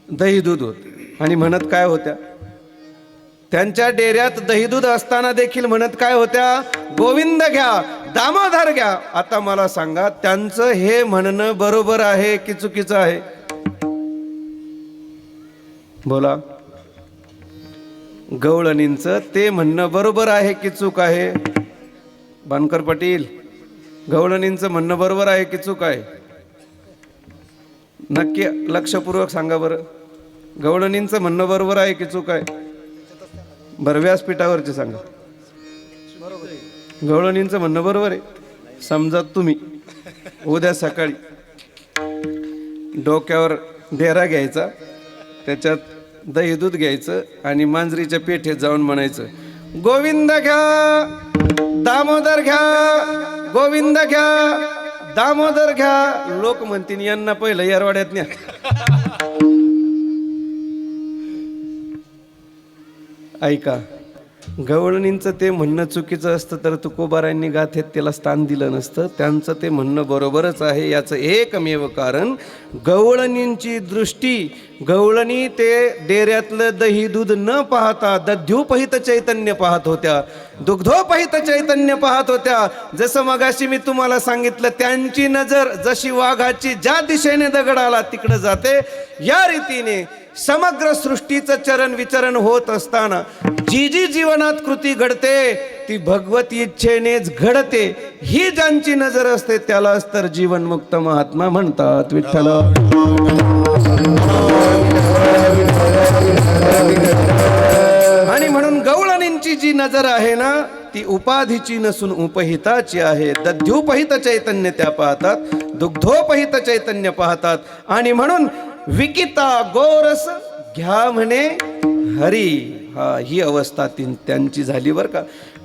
दही दूध होत आणि म्हणत काय होत्या? त्यांच्या डेऱ्यात दही दूध असताना देखील म्हणत काय होत्या? गोविंद घ्या दामोदर घ्या. आता मला सांगा त्यांचं हे म्हणणं बरोबर आहे की चुकीचं आहे? बोला. गवळणींचं ते म्हणणं बरोबर आहे की चूक आहे? बानकर पाटील, गवळणींचं म्हणणं बरोबर आहे की चूक आहे? नक्की लक्षपूर्वक सांगा बरं. गवळणींचं म्हणणं बरोबर आहे की चूक आहे? बरं व्यासपीठावरचे सांगा. गवळणींचं म्हणणं बरोबर आहे. समजा तुम्ही उद्या सकाळी डोक्यावर डेरा घ्यायचा त्याच्यात दही दूध घ्यायचं आणि मांजरीच्या पेठेत जाऊन म्हणायचं गोविंद घ्या दामोदर घ्या गोविंद घ्या दामोदर घ्या. लोक म्हणतील यांना पहिलं येरवाड्यात न्या. ऐका, गवळणींचं ते म्हणणं चुकीचं असतं तर तुकोबारायांनी गाथेत त्याला स्थान दिलं नसतं. त्यांचं ते म्हणणं बरोबरच आहे. याचं एकमेव कारण गवळणींची दृष्टी, गवळणी ते डेऱ्यातलं दही दूध न पाहता दध्योपहित चैतन्य पाहत होत्या, दुग्धोपहित चैतन्य पाहत होत्या. जसं मगाशी मी तुम्हाला सांगितलं, त्यांची नजर जशी वाघाची ज्या दिशेने दगड आला तिकडे जाते, या रीतीने समग्र सृष्टीचं चरण विचरण होत असताना जी जी जीवनात कृती घडते ती भगवती इच्छेनेच घडते. ही ज्यांची नजर असते त्यालाच तर जीवनमुक्त महात्मा म्हणतात. विठ्ठल. आणि म्हणून गवळणींची जी नजर आहे ना ती उपाधीची नसून उपहिताची आहे. दध्योपहित चैतन्य त्या पाहतात, दुग्धोपहित चैतन्य पाहतात. आणि म्हणून विकिता गोरस घ्या म्हणे हरी. ही अवस्था त्यांची झाली बरं का.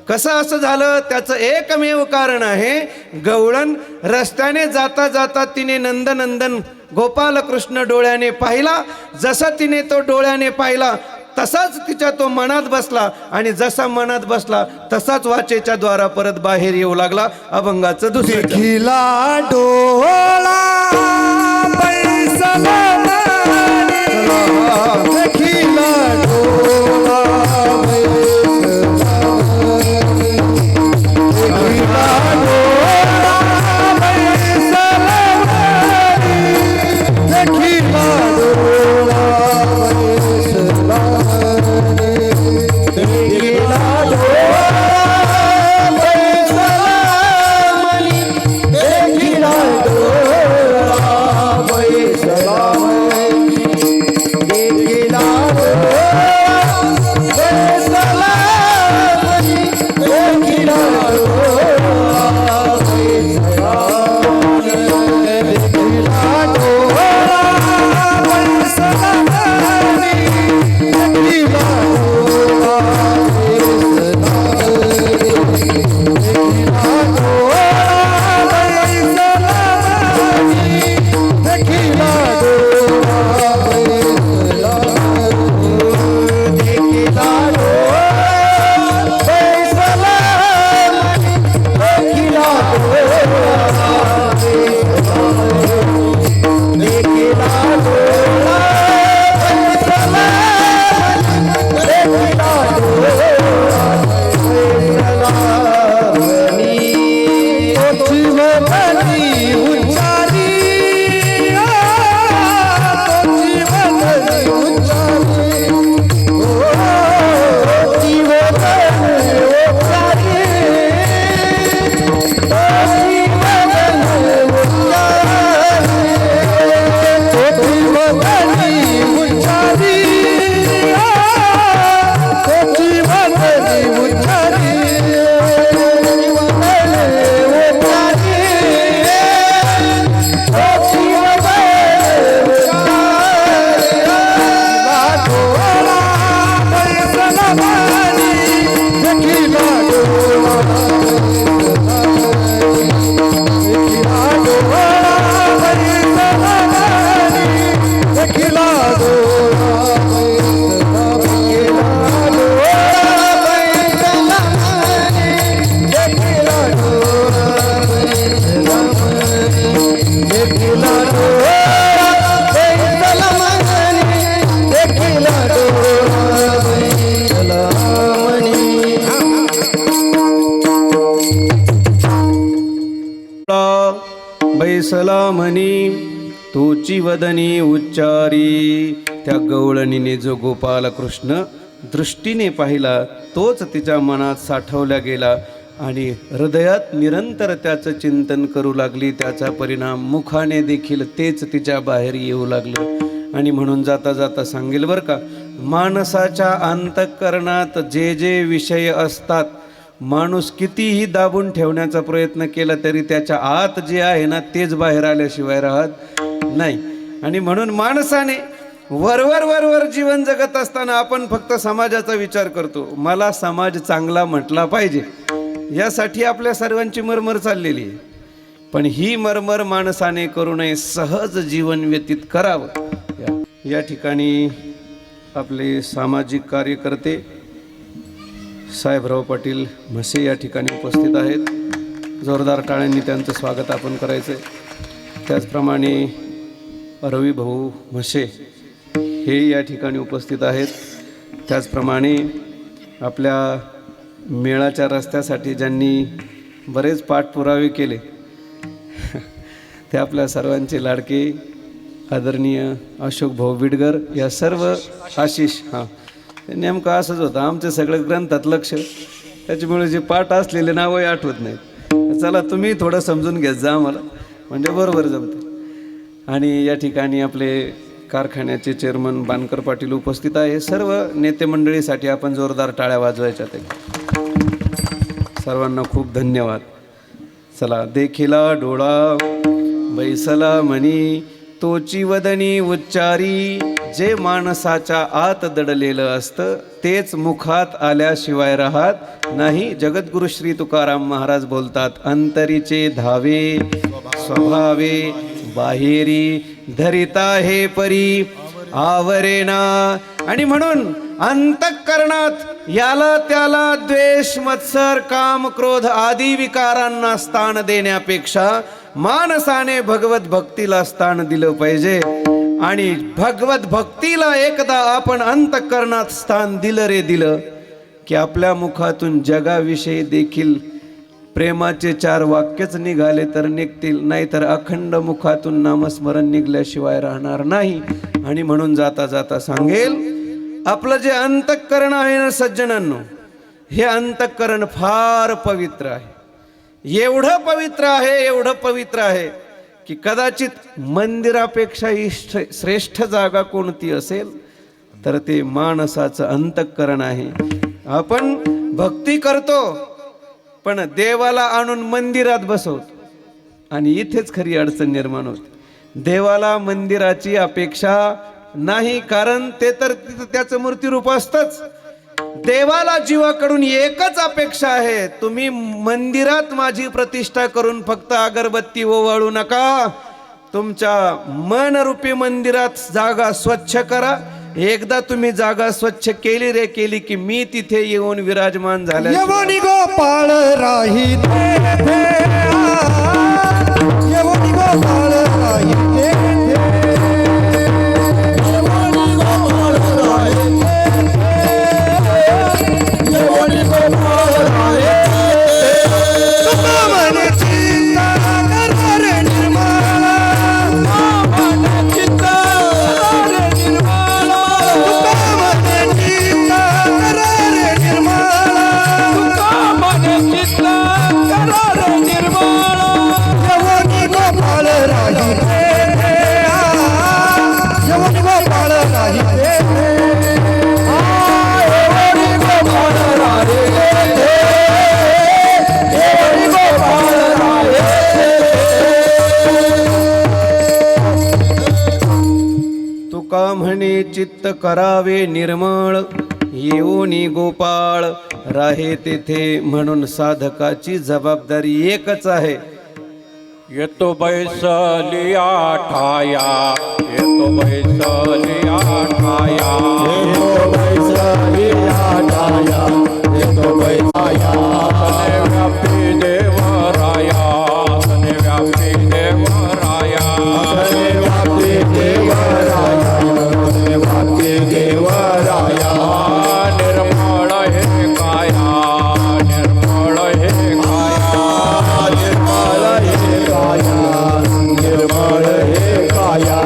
कसं असं झालं त्याचं एकमेव कारण आहे, गवळण रस्त्याने जाता जाता तिने नंदनंदन गोपालकृष्ण डोळ्याने पाहिला. जसा तिने तो डोळ्याने पाहिला तसाच तिच्या तो मनात बसला आणि जसा मनात बसला तसाच वाचेच्या द्वारा परत बाहेर येऊ लागला. अभंगाचं दुसरं डोळा पैसा तोची वदनी उच्चारी. त्या गवळणीने जो गोपाल कृष्ण दृष्टीने पाहिला तोच तिच्या मनात साठवला गेला आणि हृदयात निरंतर त्याचं चिंतन करू लागली. त्याचा परिणाम मुखाने देखील तेच तिच्या बाहेर येऊ लागलं. आणि म्हणून जाता जाता सांगेल बरं का, माणसाच्या अंतःकरणात जे जे विषय असतात, माणूस कितीही दाबून ठेवण्याचा प्रयत्न केला तरी त्याच्या आत जे आहे ना तेच बाहेर आल्याशिवाय राहत नाही. आणि म्हणून माणसाने वरवर जीवन जगत असताना आपण फक्त समाजाचा विचार करतो. मला समाज चांगला म्हटला पाहिजे यासाठी आपल्या सर्वांची मरमर चाललेली आहे. पण ही मरमर माणसाने करू नये, सहज जीवन व्यतीत करावं. या ठिकाणी आपले सामाजिक कार्यकर्ते साहेबराव पाटील म्हसे या ठिकाणी उपस्थित आहेत. जोरदार टाळ्यांनी त्यांचं स्वागत आपण करायचं आहे. त्याचप्रमाणे रवी भाऊ म्हसे हे या ठिकाणी उपस्थित आहेत. त्याचप्रमाणे आपल्या मेळाच्या रस्त्यासाठी ज्यांनी बरेच पाठपुरावे केले ते आपल्या सर्वांचे लाडके आदरणीय अशोक भाऊ बिडगर, या सर्व आशिष. हां, नेमकं असंच होतं आमचं सगळं ग्रंथात लक्ष, त्याच्यामुळे जे पाठ असलेले नावही आठवत नाहीत. चला तुम्ही थोडं समजून घेत जा आम्हाला, म्हणजे बरोबर जमतं. आणि या ठिकाणी आपले कारखान्याचे चेअरमन बानकर पाटील उपस्थित आहे. सर्व नेते मंडळीसाठी आपण जोरदार टाळ्या वाजवायच्या. ते सर्वांना खूप धन्यवाद. चला, देखिला डोळा बैसला म्हणी तोची वदनी उच्चारी. जे माणसाच्या आत दडलेलं असतं तेच मुखात आल्याशिवाय राहत नाही. जगद्गुरु श्री तुकाराम महाराज बोलतात, अंतरीचे धावे स्वभावे बाहेरी धरिता हे परी आवरेना. आणि म्हणून अंतःकरणात याला त्याला द्वेष मत्सर काम क्रोध आदी विकारांना स्थान देण्यापेक्षा माणसाने भगवत भक्तीला स्थान दिलं पाहिजे. आणि भगवत भक्तीला एकदा आपण अंतःकरणात स्थान दिलं रे दिलं की आपल्या मुखातून जगाविषयी देखील प्रेमाचे 4 वाक्यच निघाले तर निघतील, नाहीतर अखंड मुखातून नामस्मरण निघल्याशिवाय राहणार नाही. आणि म्हणून जाता जाता सांगेल, आपलं जे अंतःकरण आहे ना सज्जनांनो, हे अंतःकरण फार पवित्र आहे. एवढं पवित्र आहे की कदाचित मंदिरापेक्षाही श्रेष्ठ जागा कोणती असेल तर ते माणसाचं अंतःकरण आहे. आपण भक्ती करतो पण देवाला आणून मंदिरात बसवतो आणि इथेच खरी अडचण निर्माण होते. देवाला मंदिराची अपेक्षा नाही, कारण ते तर त्याचं मूर्तिरूप असतंच. देवाला जीवाकडून एकच अपेक्षा आहे, तुम्ही मंदिरात माझी प्रतिष्ठा करून फक्त अगरबत्ती ओवाळू नका, तुमच्या मनरूपी मंदिरात जागा स्वच्छ करा. एकदा तुम्ही जागा स्वच्छ केली रे केली की मी तिथे येऊन विराजमान झाले. यवनी गोपाळ राही तेथे, यवनी गोपाळ राही तेथे, यवनी गोपाळ राही तेथे, यवनी गोपाळ राही तेथे. तुका मन चिंता कर रे निर्मला, मन चिंता कर रे निर्मला, तुका मन चिंता कर रे निर्मला, तुका मन चिंता कर रे निर्मला. यवनी गोपाळ राही तेथे, यवनी गोपाळ राही तेथे, यवनी गोपाळ राही तेथे, यवनी गोपाळ राही तेथे. तुका म्हणे चित्त करावे निर्मळ, येऊनी गोपाळ राहे तेथे. म्हणून साधकाची जबाबदारी एकच आहे, येतो बैसलिया ठाया, येतो बैसलिया ठाया, येतो बैसलिया ठाया, येतो बैसलिया. तने व्यापी देवराया, तने व्यापी देवराया, तने व्यापी देवराया, तने व्यापी देवराया. निर्मळ हे काया, निर्मळ हे काया, निर्मळ हे काया, निर्मळ हे काया.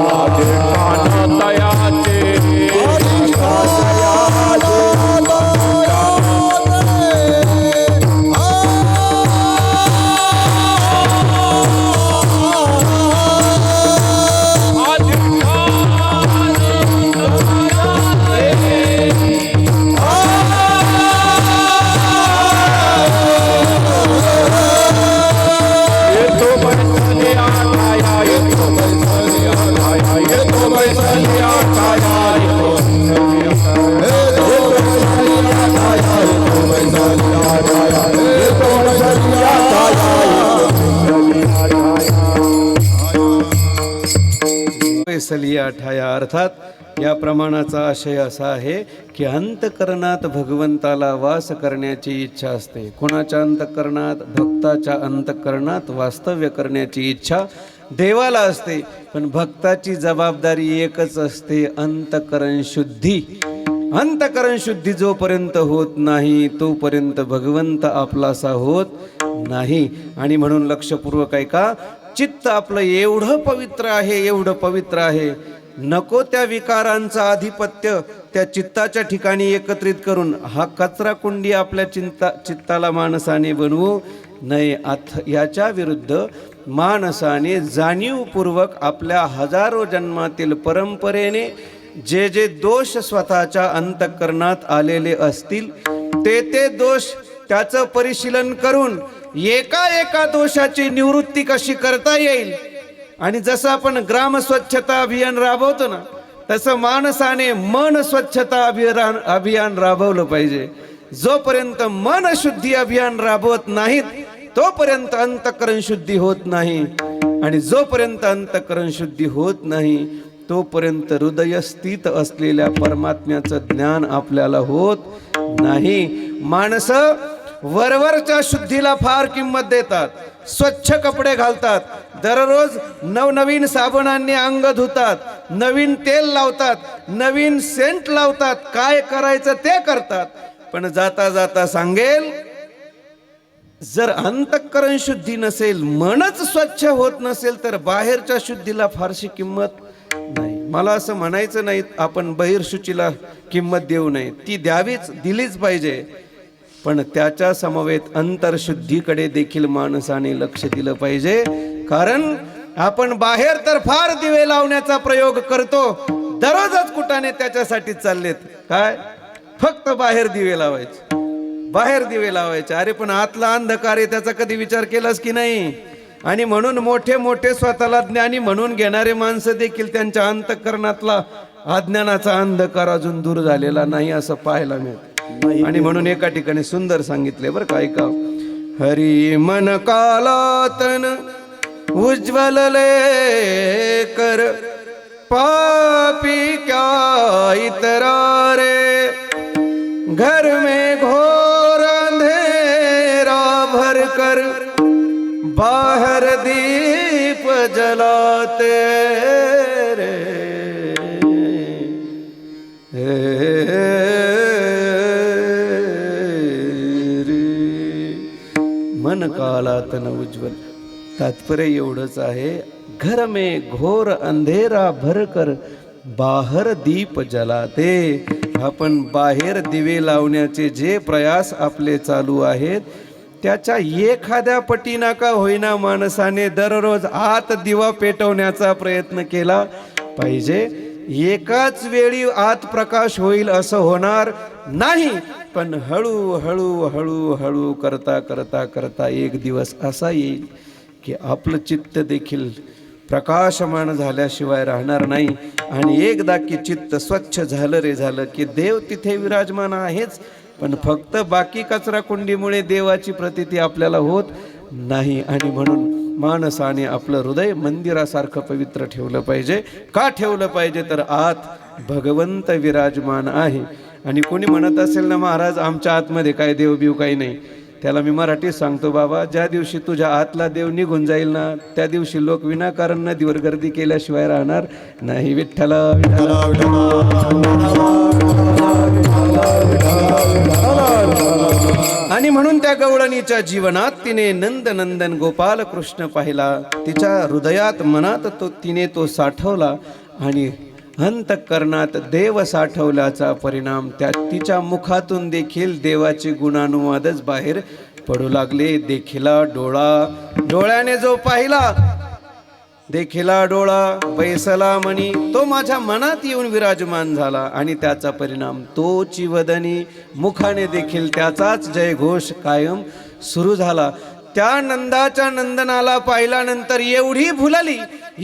बैसलिया ठाया. अर्थात या प्रमाणाचा आशय असा आहे की अंतकरणात भगवंताला वास करण्याची इच्छा असते. कोणाच्या अंतकरणात? भक्ताच्या अंतकरणात वास्तव्य करण्याची इच्छा देवाला असते. पण भक्ताची जबाबदारी एकच असते, अंतकरण शुद्धी. अंतकरण शुद्धी जोपर्यंत होत नाही तोपर्यंत भगवंत आपलासा होत नाही. आणि म्हणून लक्षपूर्वक ऐका, चित्त आपलं एवढं पवित्र आहे, एवढं पवित्र आहे, नको त्या विकारांचं आधिपत्य त्या चित्ताच्या ठिकाणी एकत्रित करून हा कचरा कुंडी आपल्या चित्ताला मानसाने बनवू नये. याच्या विरुद्ध मानसाने जाणीवपूर्वक आपल्या हजारो जन्मातील परंपरेने जे जे दोष स्वतःच्या अंतःकरणात आलेले असतील ते दोष त्याचं परिशीलन करून एका एका दोषाची निवृत्ती कशी करता येईल. आणि जसं आपण ग्राम स्वच्छता अभियान राबवतो ना, तसं माणसाने मन स्वच्छता अभियान राबवलं पाहिजे. जोपर्यंत मन शुद्धी अभियान राबवत नाहीत तोपर्यंत अंतःकरण शुद्धी होत नाही. आणि जोपर्यंत अंतःकरण शुद्धी होत नाही तोपर्यंत हृदय स्थित असलेल्या परमात्म्याचं ज्ञान आपल्याला होत नाही. माणसं वरवरच्या शुद्धीला फार किंमत देतात, स्वच्छ कपडे घालतात, दररोज नवनवीन साबणांनी अंग धुतात, नवीन तेल लावतात, नवीन सेंट लावतात, काय करायचं ते करतात. पण जाता जाता सांगेल, जर अंतःकरण शुद्धी नसेल, मनच स्वच्छ होत नसेल तर बाहेरच्या शुद्धीला फारशी किंमत नाही. मला असं म्हणायचं नाही आपण बहिर्शुचीला किंमत देऊ नये, ती द्यावीच, दिलीच पाहिजे. पण त्याच्या समवेत अंतरशुद्धीकडे देखील माणसाने लक्ष दिलं पाहिजे. कारण आपण बाहेर तर फार दिवे लावण्याचा प्रयोग करतो, दररोजच कुठाने त्याच्यासाठी चाललेत. काय? फक्त बाहेर दिवे लावायचे, बाहेर दिवे लावायचे. अरे पण आतला अंधकार आहे त्याचा कधी विचार केलास की नाही? आणि म्हणून मोठे मोठे स्वतःला ज्ञानी म्हणून घेणारे माणसं देखील त्यांच्या अंतःकरणातला अज्ञानाचा अंधकार अजून दूर झालेला नाही असं पाहायला मिळतं. आणि म्हणून एका ठिकाणी सुंदर सांगितले बरं का, ऐका. हरी मन कालातन उज्ज्वलले कर, पापी क्या इतरा रे, घर में घोर अंधेरा भर कर, बाहर दीप जलाते रे. मन कालातन उज्ज्वल. तात्पर्य एवढंच आहे, घर में घोर अंधेरा भरकर बाहर दीप जलाते. आपण बाहेर दिवे लावण्याचे जे प्रयास आपले चालू आहेत त्याच्या एखाद्या पटीना का होईना माणसाने दररोज आत दिवा पेटवण्याचा प्रयत्न केला पाहिजे. एकाच वेळी आत प्रकाश होईल असं होणार नाही, पण हळू हळू हळू हळू करता करता करता एक दिवस असा येईल की आपलं चित्त देखील प्रकाशमान झाल्याशिवाय राहणार नाही. आणि एकदा की चित्त स्वच्छ झालं रे झालं की देव तिथे विराजमान आहेच, पण फक्त बाकी कचरा कुंडीमुळे देवाची प्रतीती आपल्याला होत नाही. आणि म्हणून माणसाने आपलं हृदय मंदिरासारखं पवित्र ठेवलं पाहिजे. का ठेवलं पाहिजे तर आत भगवंत विराजमान आहे. आणि कोणी म्हणत असेल ना महाराज आमच्या आतमध्ये काय देवबीव काही नाही, त्याला मी मराठीत सांगतो, बाबा ज्या दिवशी तुझ्या आतला देव निघून जाईल ना त्या दिवशी लोक विनाकारण नदीवर गर्दी केल्याशिवाय राहणार नाही. विठ्ठला आणि म्हणून त्या गवळणीच्या जीवनात तिने नंदनंदन गोपाल कृष्ण पाहिला, तिच्या हृदयात मनात तिने तो साठवला आणि अंतःकरणात देव साठवल्याचा परिणाम त्या तिच्या मुखातून देखील देवाचे गुणानुवादच बाहेर पडू लागले. देखिला डोळा, डोळ्याने जो पाहिला, देखिला डोळा बैसला मनी, तो माझ्या मनात येऊन विराजमान झाला. आणि त्याचा परिणाम तोची वदनी, मुखाने देखील त्याचाच जयघोष कायम सुरू झाला. त्या नंदाच्या नंदनाला पाहिल्यानंतर एवढी भुलली,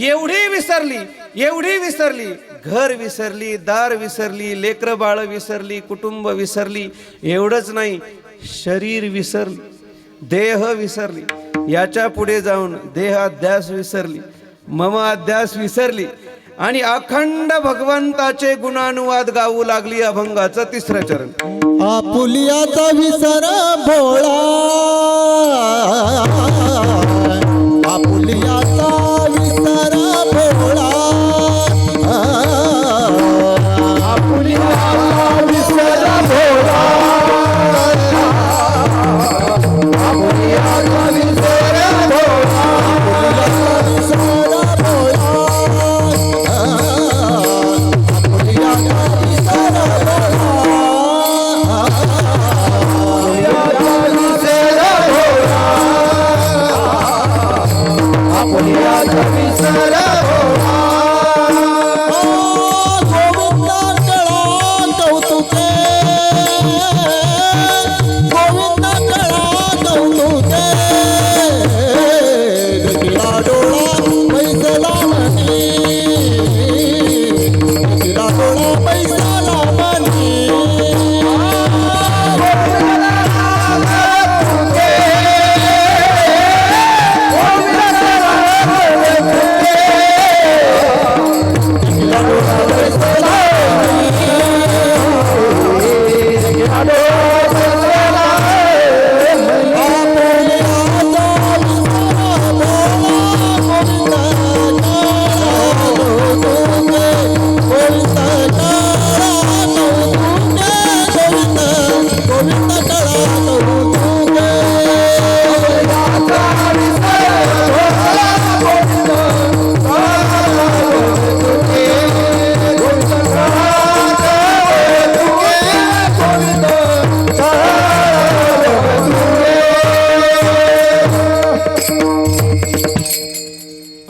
एवढी विसरली, एवढी विसरली, घर विसरली, दार विसरली, लेकरं बाळ विसरली, कुटुंब विसरली. एवढंच नाही, शरीर विसरली, देह विसरली, याच्या पुढे जाऊन देहाध्यास विसरली, मम अध्यास विसरली. आणि अखंड भगवंताचे गुणानुवाद गाऊ लागली. अभंगाचं 3रं चरण. आपुलियाचा विसर भोळा, आपुलियाचा विसर भोळा, आपुलियाचा विसर भोळा, आपुलियाचा विसर भोळा, आपुलियाचा विसर भोळा, आपुलियाचा विसर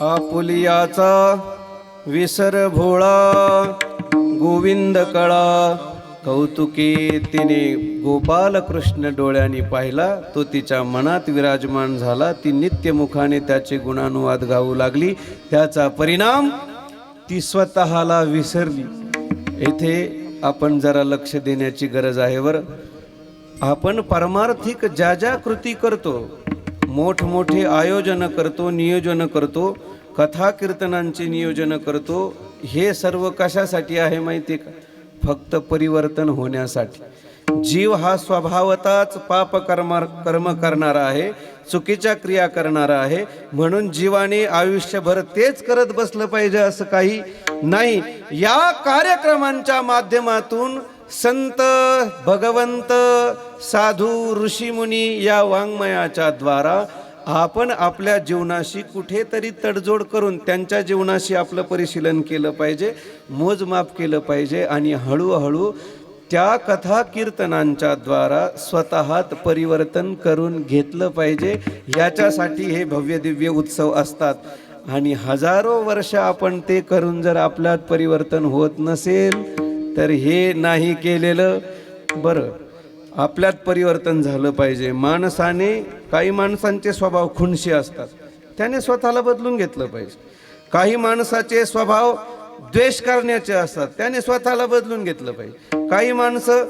आपुलियाचा विसर भोळा, गोविंद कळा कौतुके. तिने गोपाल कृष्ण डोळ्यांनी पाहिला, तो तिच्या मनात विराजमान झाला. ती नित्यमुखाने त्याचे गुणानुवाद गाऊ लागली. त्याचा परिणाम ती स्वतःला विसरली. येथे आपण जरा लक्ष देण्याची गरज आहे बरं. आपण परमार्थिक ज्या ज्या कृती करतो, मोठमोठे आयोजन करतो, नियोजन करतो, कथा कीर्तनांचे नियोजन करतो, हे सर्व कशासाठी आहे माहिती आहे का? फक्त परिवर्तन होण्यासाठी. जीव हा स्वभावताच पाप कर्म करणारा आहे, चुकीच्या क्रिया करणारा आहे. म्हणून जीवाने आयुष्यभर तेच करत बसलं पाहिजे असं काही नाही. या कार्यक्रमांच्या माध्यमातून संत, भगवंत, साधू, ऋषीमुनी या वाङ्मयाच्या द्वारा आपण आपल्या जीवनाशी कुठेतरी तडजोड करून त्यांच्या जीवनाशी आपलं परिशीलन केलं पाहिजे, मोजमाप केलं पाहिजे आणि हळूहळू त्या कथा कीर्तनांच्या द्वारा स्वतःत परिवर्तन करून घेतलं पाहिजे. याच्यासाठी हे भव्य दिव्य उत्सव असतात. आणि हजारो वर्ष आपण ते करून जर आपल्यात परिवर्तन होत नसेल तर हे नाही केलेलं बरं. आपल्यात परिवर्तन झालं पाहिजे. माणसाने, काही माणसांचे स्वभाव खुणशी असतात, त्याने स्वतःला बदलून घेतलं पाहिजे. काही माणसाचे स्वभाव द्वेष करण्याचे असतात, त्याने स्वतःला बदलून घेतलं पाहिजे. काही माणसं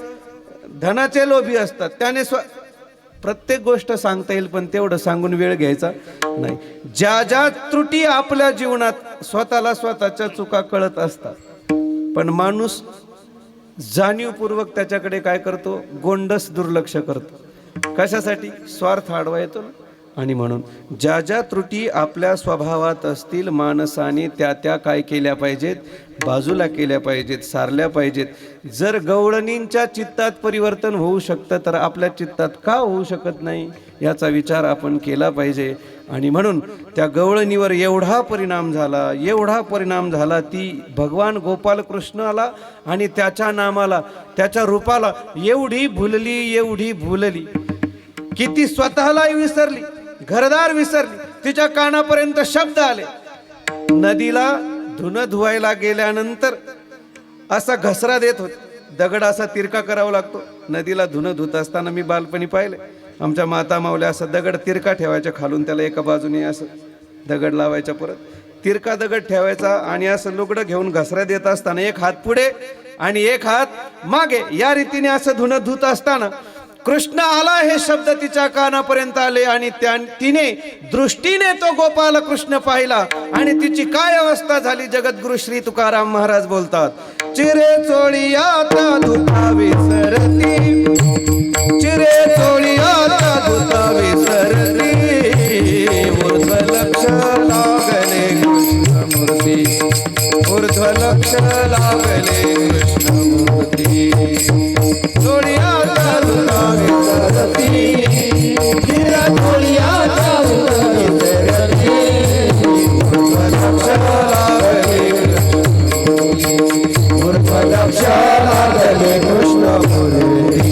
धनाचे लोभी असतात, त्याने प्रत्येक गोष्ट सांगता येईल पण तेवढं सांगून वेळ घ्यायचा नाही. ज्या ज्या त्रुटी आपल्या जीवनात स्वतःला स्वतःच्या चुका कळत असतात, पण माणूस जाणीवपूर्वक त्याच्याकडे काय करतो? गोंडस दुर्लक्ष करतो. कशासाठी? स्वार्थ आडवा येतो ना. आणि म्हणून ज्या ज्या त्रुटी आपल्या स्वभावात असतील, माणसाने त्या त्या काय केल्या पाहिजेत? बाजूला केल्या पाहिजेत, सारल्या पाहिजेत. जर गवळणींच्या चित्तात परिवर्तन होऊ शकतं तर आपल्या चित्तात का होऊ शकत नाही याचा विचार आपण केला पाहिजे. आणि म्हणून त्या गवळणीवर एवढा परिणाम झाला, ती भगवान गोपाल कृष्णाला आणि त्याच्या नामाला, त्याच्या रूपाला एवढी भुलली की ती स्वतःलाही विसरली, घरदार विसरली. तिच्या कानापर्यंत शब्द आले. नदीला धुणं धुवायला गेल्यानंतर असा घसरा देत होत, दगड असा तिरका करावा लागतो. नदीला धुणं धुत असताना मी बालपणी पाहिले, आमच्या माता मावल्या असा दगड तिरका ठेवायच्या खालून, त्याला एका बाजूने असं दगड लावायचा, परत तिरका दगड ठेवायचा आणि असं लुगडं घेऊन घसरा देत असताना एक हात पुढे आणि एक हात मागे, या रीतीने असं धुणं धुत असताना कृष्ण आला हे शब्द तिच्या कानापर्यंत आले आणि तिने दृष्टीने तो गोपाल कृष्ण पाहिला आणि तिची काय अवस्था झाली. जगद्गुरु श्री तुकाराम महाराज बोलतात, चिरे चोळी आता धुता विसरती, चिरे चोळी आता धुता विसरती, ऊर्ध्व लक्ष लागले कृष्णमूर्ती, ऊर्ध्व लक्ष लागले कृष्णमूर्ती, चोळी आता धुता विसरती, चिरे चोळी आता धुता विसरती, ऊर्ध्व लक्ष लागले कृष्णमूर्ती, ऊर्ध्व लक्ष लागले कृष्णमूर्ती.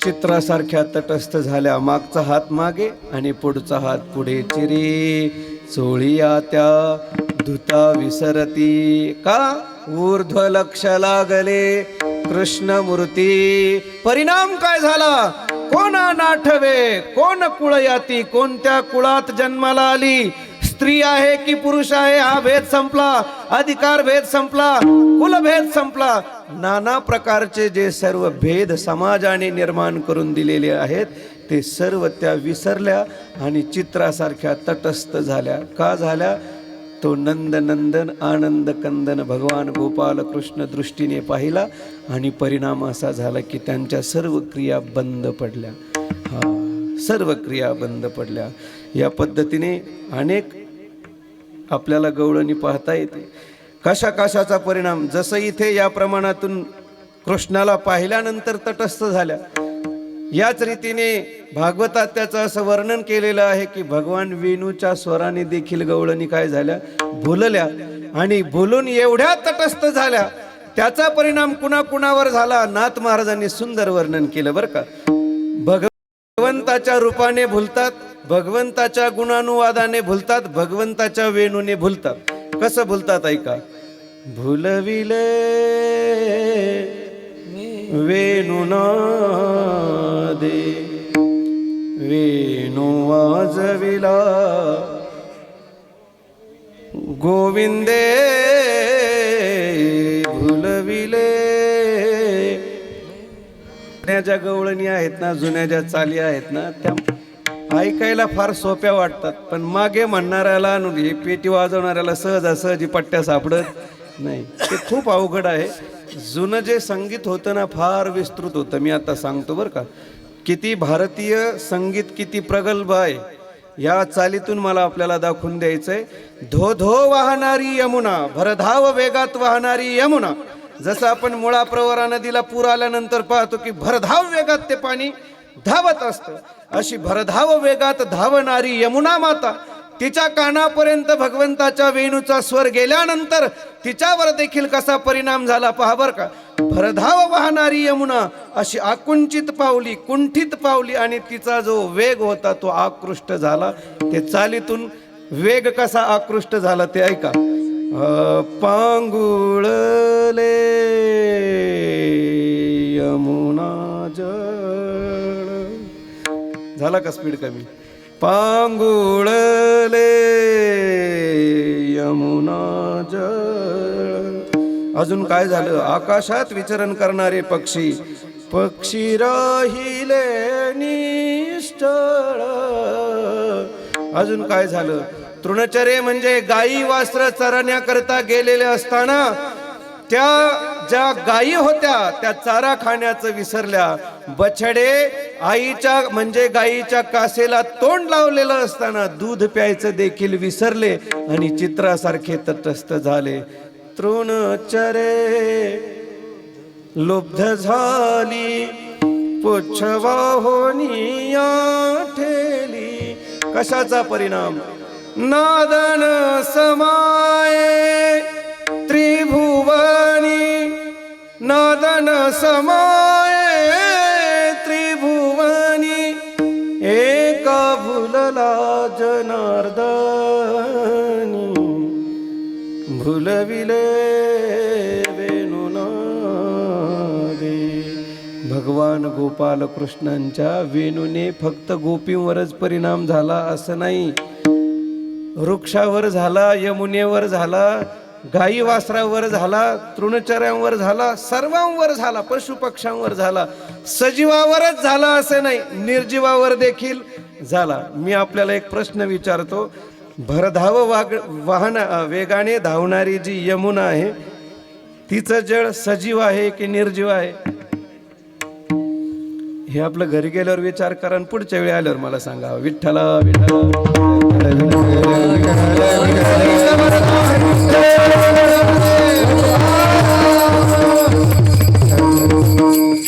चित्रासारख्या तटस्थ झाल्या, मागचा हात मागे आणि पुढचा हात पुढे. चिरे चोळिया त्या धुता विसरती, का ऊर्ध्व लक्ष लागले कृष्णमूर्ती. परिणाम काय झाला, कोण नाठवे, कोण कुळयाती, कोणत्या कुळात जन्माला आली, स्त्री आहे की पुरुष आहे, हा भेद संपला, अधिकार भेद संपला, कुलभेद संपला. नाना प्रकारचे जे सर्व भेद समाजाने निर्माण करून दिलेले आहेत ते सर्व त्या विसरल्या आणि चित्रासारख्या तटस्थ झाल्या. का झाल्या, तो नंदनंदन आनंद कंदन भगवान गोपाल कृष्ण दृष्टीने पाहिला आणि परिणाम असा झाला की त्यांच्या सर्व क्रिया बंद पडल्या. सर्व क्रिया बंद पडल्या. या पद्धतीने अनेक आपल्याला गवळणी पाहता येते. कशा कशाचा परिणाम, जसं इथे या प्रमाणातून कृष्णाला पाहिल्यानंतर तटस्थ झाल्या, याच रीतीने भागवतात त्याचं असं वर्णन केलेलं आहे की भगवान वेणूच्या स्वराने देखील गवळणी काय झाल्या, भुलल्या आणि भुलून एवढ्या तटस्थ झाल्या. त्याचा परिणाम कुणाकुणावर झाला नाथ महाराजांनी सुंदर वर्णन केलं बरं का. भगवंताच्या रूपाने भुलतात, भगवंताच्या गुणानुवादाने भुलतात, भगवंताच्या वेणूने भुलतात. कसं भुलतात ऐका. भुलविले वेणुनादे, वेणू वाजविला गोविंदे, भुलविले. जुन्या ज्या गवळणी आहेत ना, जुन्या ज्या चाली आहेत ना, त्या ऐकायला फार सोप्या वाटतात, पण मागे म्हणणाऱ्याला हे पेटी वाजवणाऱ्याला सहजासहजी पट्ट्या सापडत नाही. ते खूप अवघड आहे. जुनं जे संगीत होतं ना फार विस्तृत होतं. मी आता सांगतो बरं का, किती भारतीय संगीत किती प्रगल्भ आहे. या चालीतून मला आपल्याला दाखवून द्यायचंय. धो धो वाहणारी यमुना, भरधाव वेगात वाहणारी यमुना. जसं आपण मुळा प्रवरा नदीला पूर आल्यानंतर पाहतो की भरधाव वेगात ते पाणी धावत असतं, अशी भरधाव वेगात धावणारी यमुना माता, तिच्या कानापर्यंत भगवंताच्या वेणूचा स्वर गेल्यानंतर तिच्यावर देखील कसा परिणाम झाला पहा बरं का. भरधाव वाहणारी यमुना अशी आकुंचित पावली, कुंठित पावली आणि तिचा जो वेग होता तो आकृष्ट झाला. ते चालीतून वेग कसा आकृष्ट झाला ते ऐका. पांगुळले यमुना जळ, झाला का स्पीड कमी. पांगुळले यमुना जळ. अजून काय झालं, आकाशात विचरण करणारे पक्षी, पक्षी राहिले निष्ठळ. अजून काय झालं, तृणचरे म्हणजे गायी वासर चरण्याकरता गेलेले असताना त्या ज्या गायी होत्या त्या चारा खाण्याचं विसरल्या. बछडे आईच्या म्हणजे गाईच्या कासेला तोंड लावलेलं असताना दूध प्यायचं देखील विसरले आणि चित्रासारखे तटस्थ झाले. तृणचरे लुब्ध झाली पुच्छवाहोनिया ठेली. कशाचा परिणाम? नादन समाये त्रिभुवनी, नादन समाये त्रिभुवनी, एका भुलला जनार्दनी, भुलविले वेणुनादे. भगवान गोपाल कृष्णांच्या वेणूने फक्त गोपींवरच परिणाम झाला असं नाही, वृक्षावर झाला, यमुनेवर झाला, गाई वासरावर झाला, तृणचऱ्यांवर झाला, सर्वांवर झाला, पशुपक्ष्यांवर झाला, सजीवावरच झाला असं नाही, निर्जीवावर देखील झाला. मी आपल्याला एक प्रश्न विचारतो. भरधाव वाहन वेगाने धावणारी जी यमुना आहे तिचं जळ सजीव आहे की निर्जीव आहे? हे आपलं घरी गेल्यावर विचार करा आणि पुढच्या वेळी आल्यावर मला सांगा. विठ्ठला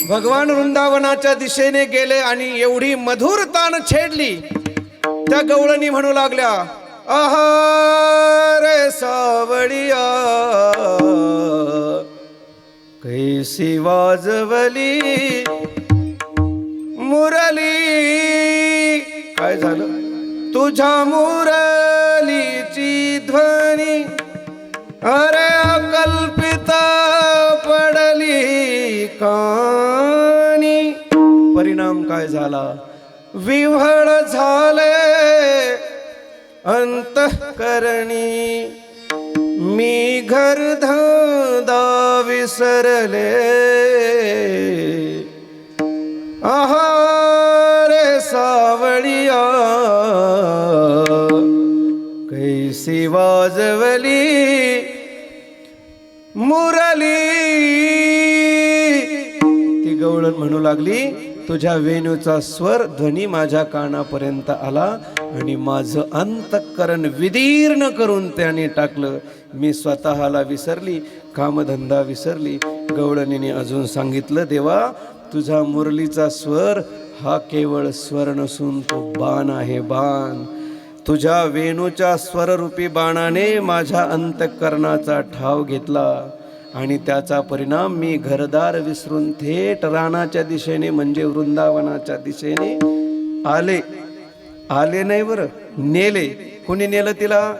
भगवान वृंदावनाच्या दिशेने गेले आणि एवढी मधुर तान छेडली, त्या गवळणी म्हणू लागल्या, आहारे सावळिया कैसी वाजवली मुरली. काय झालं? तुझ्या मुरलीची ध्वनी अरे अकल्पित पडली कानी. परिणाम काय झाला? विव्हळ झाले अंतःकरणी, मी घरधंदा विसरले, आहारे सावळिया कैसी वाजवली मुरली. ती गवळण म्हणू लागली, तुझ्या वेणूचा स्वर ध्वनी माझ्या कानापर्यंत आला आणि माझं अंतःकरण विदीर्ण करून त्याने टाकलं. मी स्वतःला विसरली, कामधंदा विसरली. गवळणीने अजून सांगितलं, देवा तुझा मुरलीचा स्वर हा केवळ स्वर नसून तो बाण आहे, बाण. तुझ्या वेणूच्या स्वररूपी बाणाने माझ्या अंतःकरणाचा ठाव घेतला आणि त्याचा परिणाम मी घरदार विसरून थेट रानाच्या दिशेने म्हणजे वृंदावनाच्या दिशेने आले. आले नाही बरं, नेले. कोणी नेलं तिला?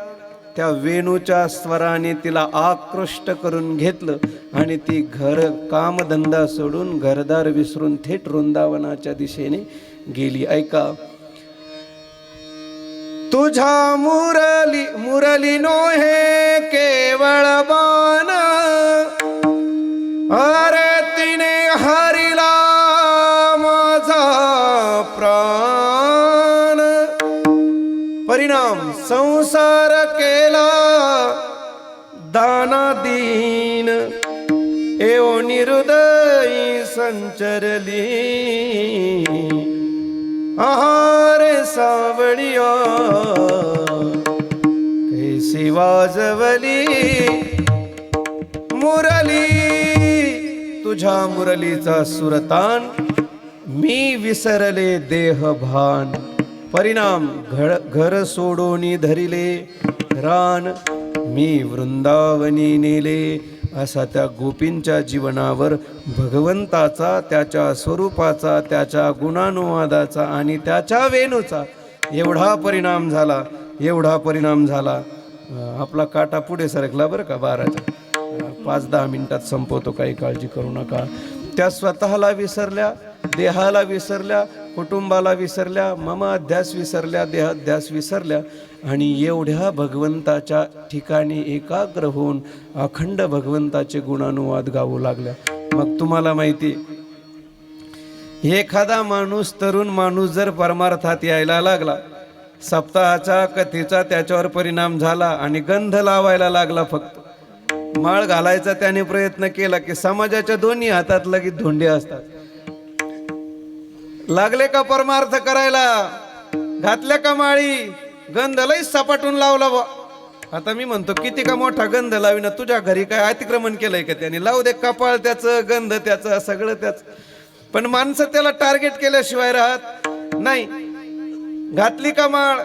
त्या वेणूच्या स्वराने तिला आकृष्ट करून घेतलं आणि ती कामधंदा सोडून घरदार विसरून थेट वृंदावनाच्या दिशेने गेली. ऐका, तुझा मुरली मुरली नोहे केवळ बाण, अरे तिने हरिला माझा प्राण. परिणाम संसार केला दाना दीन, एव निर्दयी संचरली, आहारे सावळिया कैसी वाजवली मुरली. तुझ्या मुरलीचा सुरतान मी विसरले देह भान. परिणाम घर सोडोनी धरिले रान, मी वृंदावनी नेले. असा त्या गोपींच्या जीवनावर भगवंताचा, त्याच्या स्वरूपाचा, त्याच्या गुणानुवादाचा आणि त्याच्या वेणूचा एवढा परिणाम झाला, एवढा परिणाम झाला. आपला काटा पुढे सरकला बरं का. 5-10 मिनिटात संपवतो, काही काळजी करू नका. त्या स्वतःला विसरल्या, देहाला विसरल्या, कुटुंबाला विसरल्या, ममाध्यास विसरल्या, देहाध्यास विसरल्या आणि एवढ्या भगवंताच्या ठिकाणी एकाग्र होऊन अखंड भगवंताचे गुणानुवाद गाऊ लागल्या. मग तुम्हाला माहिती, एखादा माणूस, तरुण माणूस जर परमार्थात यायला लागला, सप्ताहाच्या कथेचा त्याच्यावर परिणाम झाला आणि गंध लावायला लागला, फक्त माळ घालायचा त्याने प्रयत्न केला की समाजाच्या दोन्ही हातात लगेच धोंडे असतात. लागले का परमार्थ करायला, घातल्या का माळी, गंध लई सपाटून लावला बा. आता मी म्हणतो किती का मोठा गंध लावीना, तुझ्या घरी काय अतिक्रमण केलंय का त्याने? लावू दे, कपाळ त्याचं, गंध त्याचं, सगळं त्याच. पण माणसं त्याला टार्गेट केल्याशिवाय राहत नाही. घातली का माळ,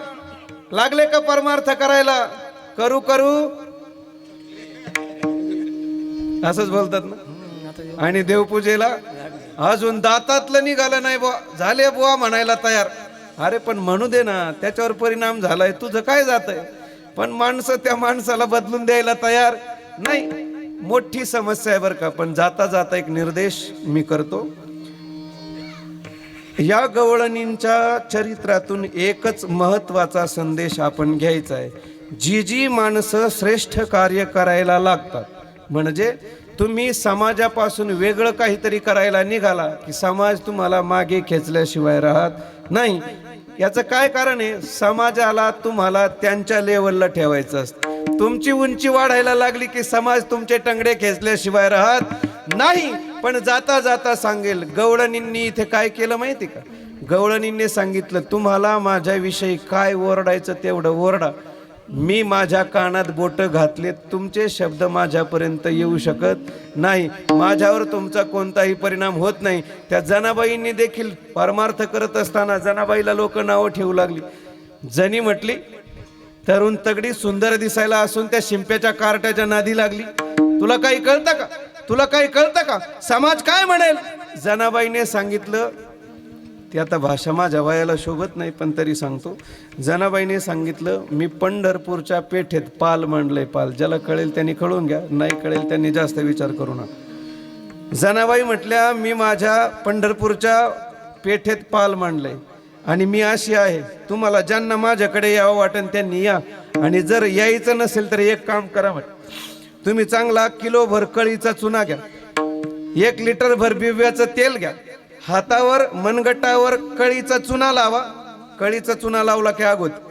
लागले का परमार्थ करायला, करू करू असंच बोलतात ना. आणि देवपूजेला अजून दातातलं निघालं नाही बुवा, झाले बुवा म्हणायला तयार. अरे पण म्हणू दे ना, त्याच्यावर परिणाम झालाय, तुझं काय जातंय? पण माणसं त्या माणसाला बदलून द्यायला तयार नाही. मोठी समस्या आहे बरं का. पण जाता जाता एक निर्देश मी करतो. या गवळणींच्या चरित्रातून एकच महत्वाचा संदेश आपण घ्यायचा आहे. जी जी माणसं श्रेष्ठ कार्य करायला लागतात, म्हणजे तुम्ही समाजापासून वेगळं काहीतरी करायला निघाला की समाज तुम्हाला मागे खेचल्याशिवाय राहत नाही. याचं काय कारण आहे? समाजाला तुम्हाला त्यांच्या लेवलला ठेवायचं असतं. तुमची उंची वाढायला लागली की समाज तुमचे टंगडे खेचल्याशिवाय राहत नाही. पण जाता जाता सांगेल, गवळणींनी इथे काय केलं माहिती का? गवळणींनी सांगितलं, तुम्हाला माझ्याविषयी काय ओरडायचं तेवढं ओरडा, मी माझ्या कानात बोट घातले, तुमचे शब्द माझ्यापर्यंत येऊ शकत नाही, माझ्यावर तुमचा कोणताही परिणाम होत नाही. त्या जनाबाईंनी देखील परमार्थ करत असताना जनाबाईला लोक नावं ठेवू लागली. जनी म्हटली, तरुण तगडी सुंदर दिसायला असून त्या शिंप्याच्या कार्ट्याच्या नादी लागली. तुला काही कळतं का? तुला काही कळतं का? समाज काय म्हणेल? जनाबाईने सांगितलं, ती आता भाषा माझ्या वयाला शोभत नाही पण तरी सांगतो. जनाबाईने सांगितलं, मी पंढरपूरच्या पेठेत पाल मांडलंय. पाल ज्याला कळेल त्यांनी कळून घ्या, नाही कळेल त्यांनी जास्त विचार करू नका. जनाबाई म्हटल्या, मी माझ्या पंढरपूरच्या पेठेत पाल मांडलंय आणि मी अशी आहे, तुम्हाला ज्यांना माझ्याकडे यावं वाटेल त्यांनी या, आणि जर यायचं नसेल तर एक काम करा, म्हटलं तुम्ही चांगला किलोभर कळीचा चुना घ्या, 1 लिटर भर बिव्याचं तेल घ्या, हातावर मनगटावर कळीचा चुना लावा. कळीचा चुना लावला की अगोदर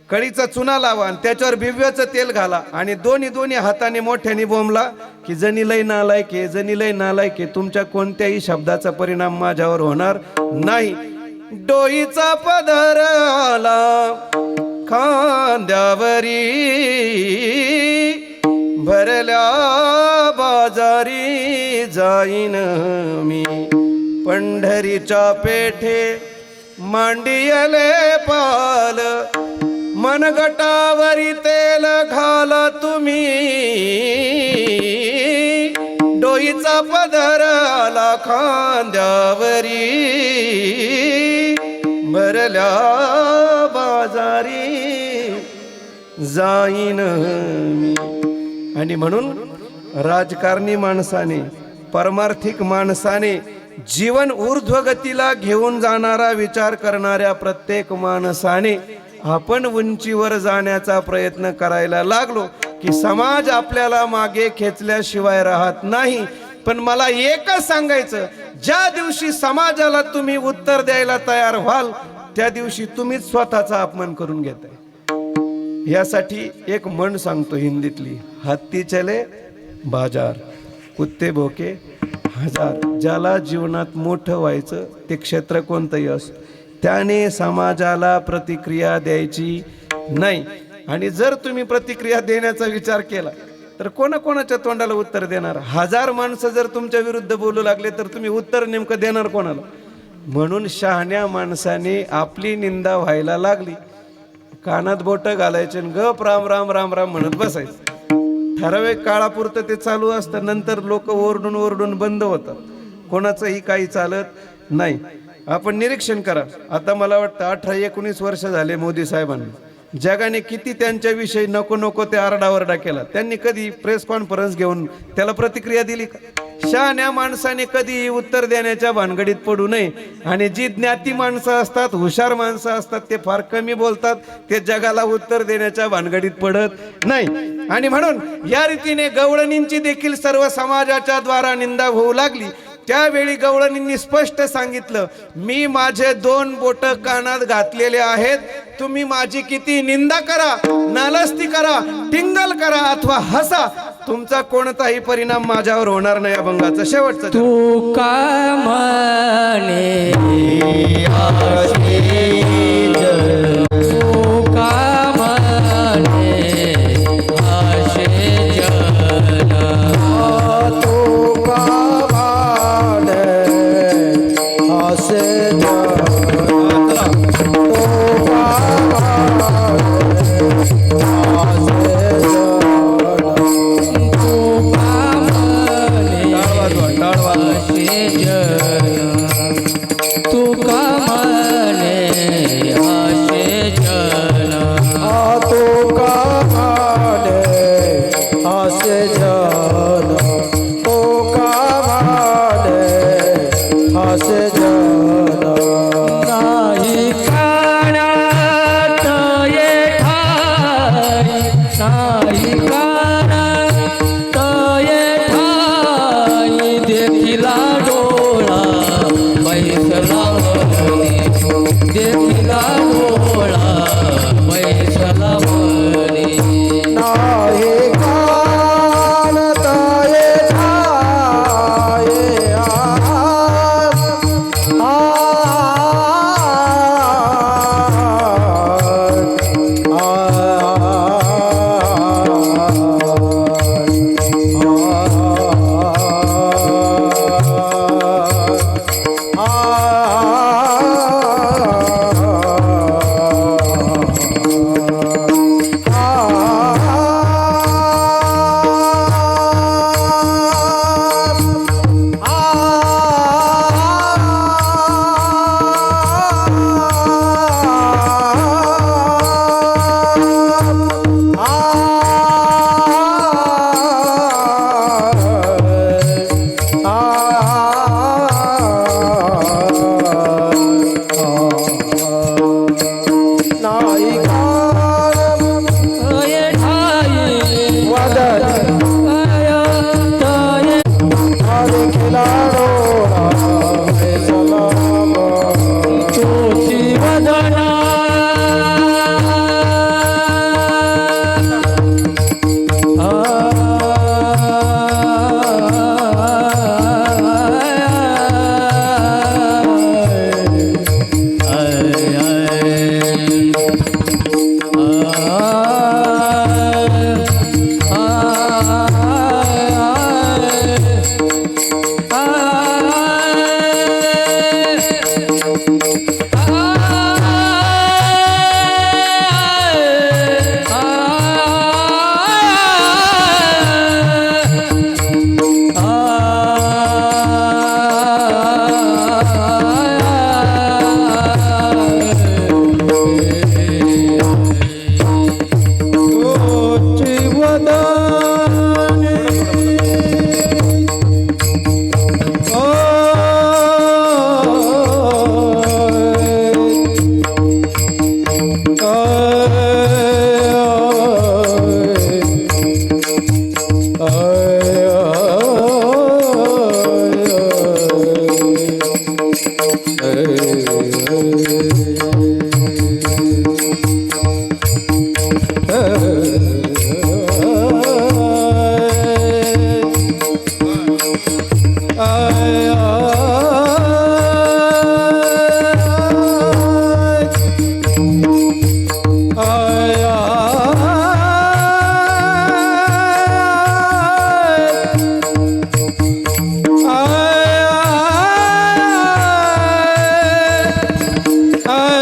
कळीचा चुना लावा आणि त्याच्यावर बिव्याचं तेल घाला आणि दोन्ही हाताने मोठ्याने बोंबला की जनी लय नालायक, जनी लय नालायक, तुमच्या कोणत्याही शब्दाचा परिणाम माझ्यावर होणार नाही. डोईचा पदर आला खांद्यावरी, भरल्या बाजारी जाईन मी, पंढरीच्या पेठे मांडियले पाल, मनगटावरी तेल घाला तुम्ही, डोईचा पदर आला खांद्यावरी, भरल्या बाजारी जाईन मी. आणि म्हणून राजकारणी माणसाने, परमार्थिक माणसाने, जीवन ऊर्ध्वगतीला घेऊन जाणारा विचार करणाऱ्या प्रत्येक माणसाने आपण उंचीवर जाण्याचा प्रयत्न करायला लागलो की समाज आपल्याला मागे खेचल्याशिवाय राहत नाही. पण मला एकच सांगायचं, ज्या दिवशी समाजाला तुम्ही उत्तर द्यायला तयार व्हाल त्या दिवशी तुम्हीच स्वतःचा अपमान करून घेताय. यासाठी एक म्हण सांगतो हिंदीतली, हत्ती चले बाजार, कुत्ते भोके हजार. ज्याला जीवनात मोठं व्हायचं ते क्षेत्र कोणतंही असो, त्याने समाजाला प्रतिक्रिया द्यायची नाही. आणि जर तुम्ही प्रतिक्रिया देण्याचा विचार केला तर कोणाच्या तोंडाला उत्तर देणार? 1000 माणसं जर तुमच्या विरुद्ध बोलू लागले तर तुम्ही उत्तर नेमकं देणार कोणाला? म्हणून शहाण्या माणसाने आपली निंदा व्हायला लागली, कानात बोटं घालायचे आणि गप राम राम राम राम म्हणत बसायचं. ठराविक काळापुरतं ते चालू असतं, नंतर लोक ओरडून बंद होतात. कोणाचंही काही चालत नाही. आपण निरीक्षण करा, आता मला वाटतं 18-19 वर्ष झाले मोदी साहेबांना, जगाने किती त्यांच्याविषयी नको ते आरडाओरडा केला. त्यांनी कधी प्रेस कॉन्फरन्स घेऊन त्याला प्रतिक्रिया दिली का? शहाण्या माणसाने कधी उत्तर देण्याच्या भानगडीत पडू नये. आणि जी ज्ञाती माणसं असतात, हुशार माणसं असतात, ते फार कमी बोलतात, ते जगाला उत्तर देण्याच्या भानगडीत पडत नाही. आणि म्हणून या रीतीने गवळणींची देखील सर्व समाजाच्या द्वारा निंदा होऊ लागली. त्यावेळी गवळणींनी स्पष्ट सांगितलं, मी माझे 2 बोट कानात घातलेले आहेत, तुम्ही माझी किती निंदा करा, नालस्ती करा, टिंगल करा अथवा हसा, तुमचा कोणताही परिणाम माझ्यावर होणार नाही अभंगाचा शेवटचा चरण. तू का म्हणे तू का म्हणे आशे जन तो कामाने असे तू का म्हणे आशे जन तो कामाने असे जन तो कामाने असे जन नाही कानात ये ठाई नाही कानात ये ठाई देखिला डोळा बैसला मनी देखिला डोळा बैसला मनी नाही कानताये ठाये नाही कान ये ठाई वदन तये आले खिलाडो सलाम तुझी वदना आय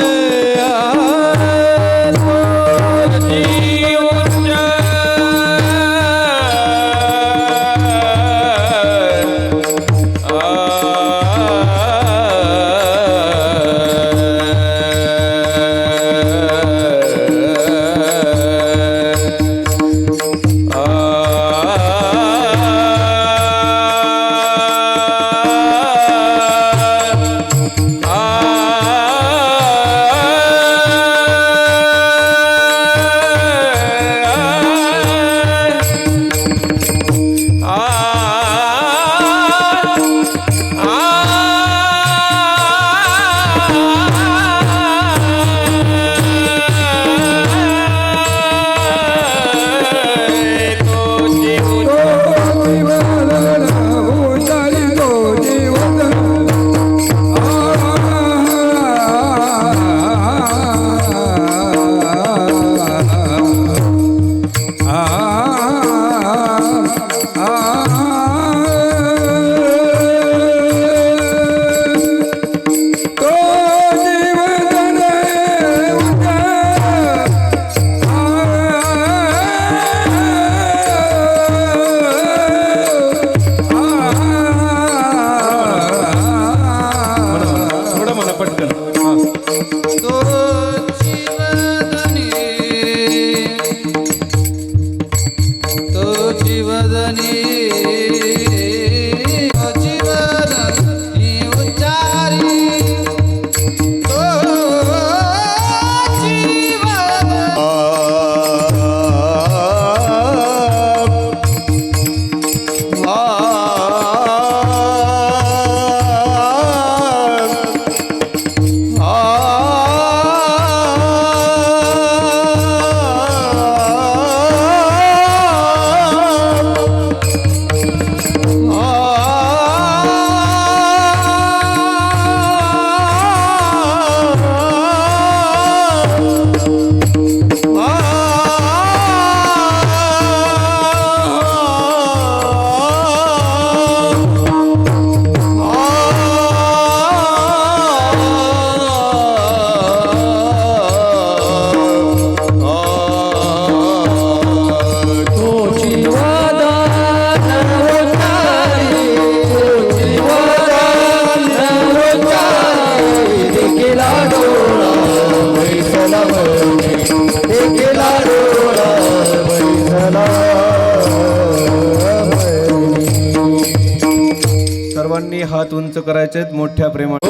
भोळा भरणे देखिला डोळा बैसला सर्वांनी हात उंच करायचे मोठ्या प्रेमाने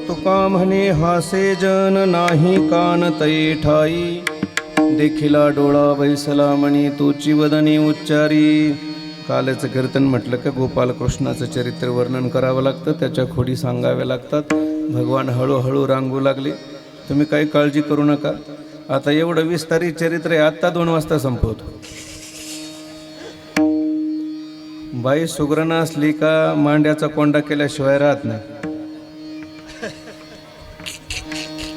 तुका म्हणे हासे जन नाही कान तै ठाई देखिला डोळा बैसला म्हणी तोची वदनी उच्चारी. कालचं कीर्तन म्हटलं का गोपालकृष्णाचं चरित्र वर्णन करावं लागतं, त्याच्या खोडी सांगाव्या लागतात. भगवान हळूहळू रांगू लागले. तुम्ही काही काळजी करू नका. आता एवढं विस्तारित चरित्र आहे, आत्ता 2 वाजता संपवतो. बाई सुग्रण असली का मांड्याचा कोंडा केल्याशिवाय राहत नाही.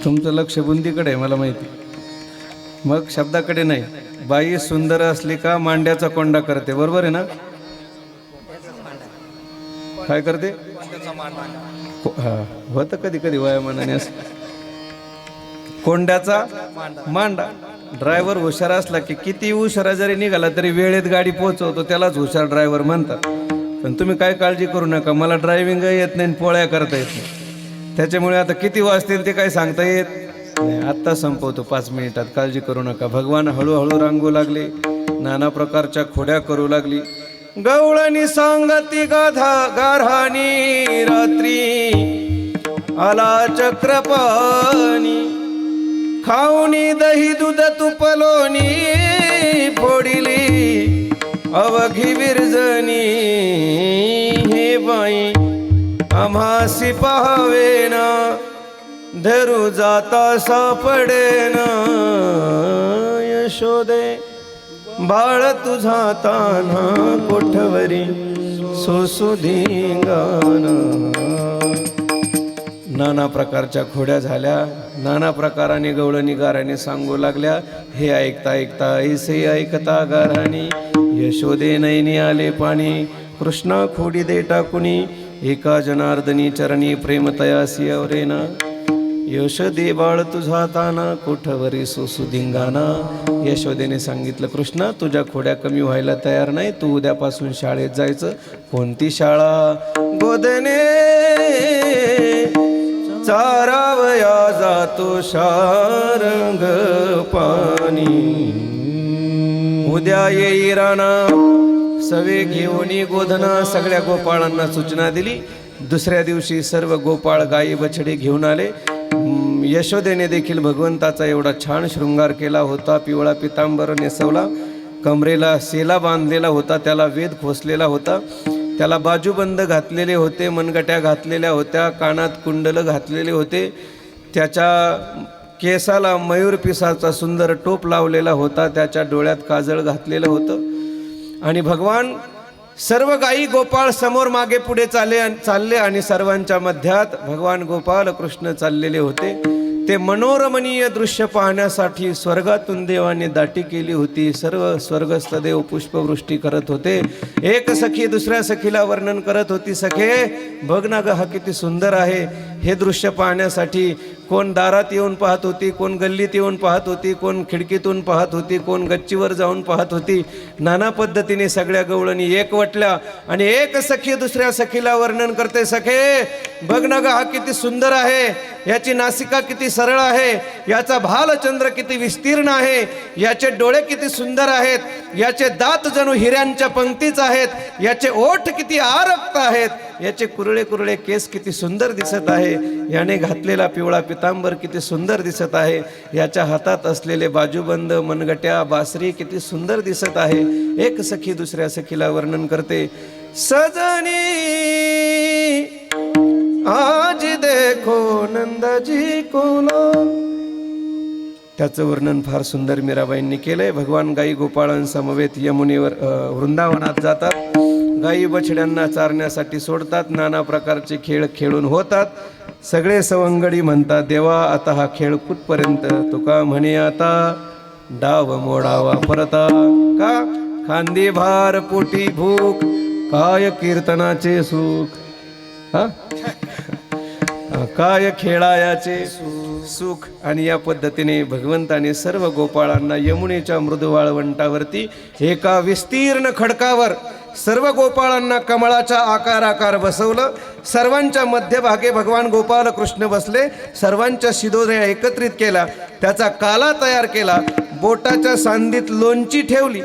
तुमचं लक्ष बुंदीकडे आहे मला माहिती, मग शब्दाकडे नाही. बाई सुंदर असली का मांड्याचा कोंडा करते, बरोबर आहे ना? काय करते? हा, होतं कधी कधी वयामानाने असं कोंड्याचा मांडा. ड्रायव्हर हुशार असला की किती उशिरा जरी निघाला तरी वेळेत गाडी पोहोचवतो, त्यालाच हुशार ड्रायव्हर म्हणतात. पण तुम्ही काय काळजी करू नका, मला ड्रायव्हिंग येत नाही, पोळ्या करता येत नाही. त्याच्यामुळे आता किती वाजतील ते काही सांगता येत नाही. आत्ता संपवतो 5 मिनिटात, काळजी करू नका. भगवान हळूहळू रांगू लागले, नाना प्रकारच्या खोड्या करू लागली. गवळणी सांगती गाधा गारहानी रात्री आला चक्रपाणी खाऊनी दही दूध तुपलोनी फोडिली अवघी विरजणी. हे बाई आम्हासी पाहावेना धरू जाता सापडेना. यशोदे बाळ तुझा ताना कोठवरी सोसुधिंगाना. नाना प्रकारच्या खोड्या झाल्या, नाना प्रकाराने गवळणी गाराने सांगू लागल्या. हे ऐकता ऐकता ऐसे ऐकता गाराणी यशोदे नयनी आले पाणी. कृष्णा खोडी दे टाकुनी एका जनार्दनी चरणी प्रेम तयासी अवरेना. यशोदे बाळ तुझा ताना कोठवरी सोसुधिंगाना. यशोदेने सांगितलं, कृष्णा तुझ्या खोड्या कमी व्हायला तयार नाही, तू उद्यापासून शाळेत जायचं. कोणती शाळा? गोदने चारावया जातो शारंग पाणी. उद्या येई राणा सवे घेऊनी गोधना. सगळ्या गोपाळांना सूचना दिली. दुसऱ्या दिवशी सर्व गोपाळ गायी बछडे घेऊन आले. यशोदेने देखील भगवंताचा एवढा छान शृंगार केला होता. पिवळा पितांबर नेसवला, कमरेला सेला बांधलेला होता, त्याला वेद खोसलेला होता, त्याला बाजूबंद घातलेले होते, मनगट्या घातलेल्या होत्या, कानात कुंडल घातलेले होते, त्याच्या केसाला मयूर पिसाचा सुंदर टोप लावलेला होता, त्याच्या डोळ्यात काजळ घातलेलं होतं. आणि भगवान सर्व गायी गोपाळ समोर मागे पुढे चालले आणि सर्वांच्या मध्यात भगवान गोपाल कृष्ण चाललेले होते. ते मनोरमणीय दृश्य पाहण्यासाठी स्वर्गातून देवाने दाटी केली होती. सर्व स्वर्गस्थ देव पुष्पवृष्टी करत होते. एक सखी दुसऱ्या सखीला वर्णन करत होती, सखे बघ ना ग, हा किती सुंदर आहे. हे दृश्य पाहण्यासाठी कोण दारात येऊन पाहत होती, कोण गल्लीत येऊन पाहत होती, कोण खिडकीतून पाहत होती, कोण गच्चीवर जाऊन पाहत होती. नाना पद्धतीने सगळ्या गवळणी एकवटल्या आणि एक सखी दुसऱ्या सखीला वर्णन करते, सखे बघ ना ग, हा किती सुंदर आहे, याची नासिका किती सरळ आहे, याचा भालचंद्र किती विस्तीर्ण आहे, याचे डोळे किती सुंदर आहेत, याचे दात जणू हिऱ्यांच्या पंक्तीच आहेत, याचे ओठ किती आरक्त आहेत, याचे कुरळे कुरळे केस किती सुंदर दिसत आहे, याने घातलेला पिवळा पितांबर किती सुंदर दिसत आहे, याच्या हातात असलेले बाजूबंद मनगट्या बासरी किती सुंदर दिसत आहे. एक सखी दुसऱ्या सखीला वर्णन करते, सजनी आज देखो नंदाजी कोला. त्याचं वर्णन फार सुंदर मीराबाईंनी केलंय. भगवान गाई गोपाळांसमवेत यमुनेवर वृंदावनात जातात, गाई बछड्यांना चारण्यासाठी सोडतात, नाना प्रकारचे खेळ खेळून होतात. सगळे सवंगडी म्हणतात, देवा आता हा खेळ कुठपर्यंत. तुका म्हणे आता डाव मोडावा परता, का खांदी भार पोटी भूक, काय कीर्तनाचे सुख, हा काय खेळायाचे सुख. आणि या पद्धतीने भगवंताने सर्व गोपाळांना यमुनेच्या मृदू वाळवंटावरती एका विस्तीर्ण खडकावर सर्व गोपाळांना कमळाच्या आकार बसवलं. सर्वांच्या मध्यभागी भगवान गोपाल कृष्ण बसले, सर्वांच्या शिदोऱ्या एकत्रित केला, त्याचा काला तयार केला, बोटाच्या सांदीत लोणची ठेवली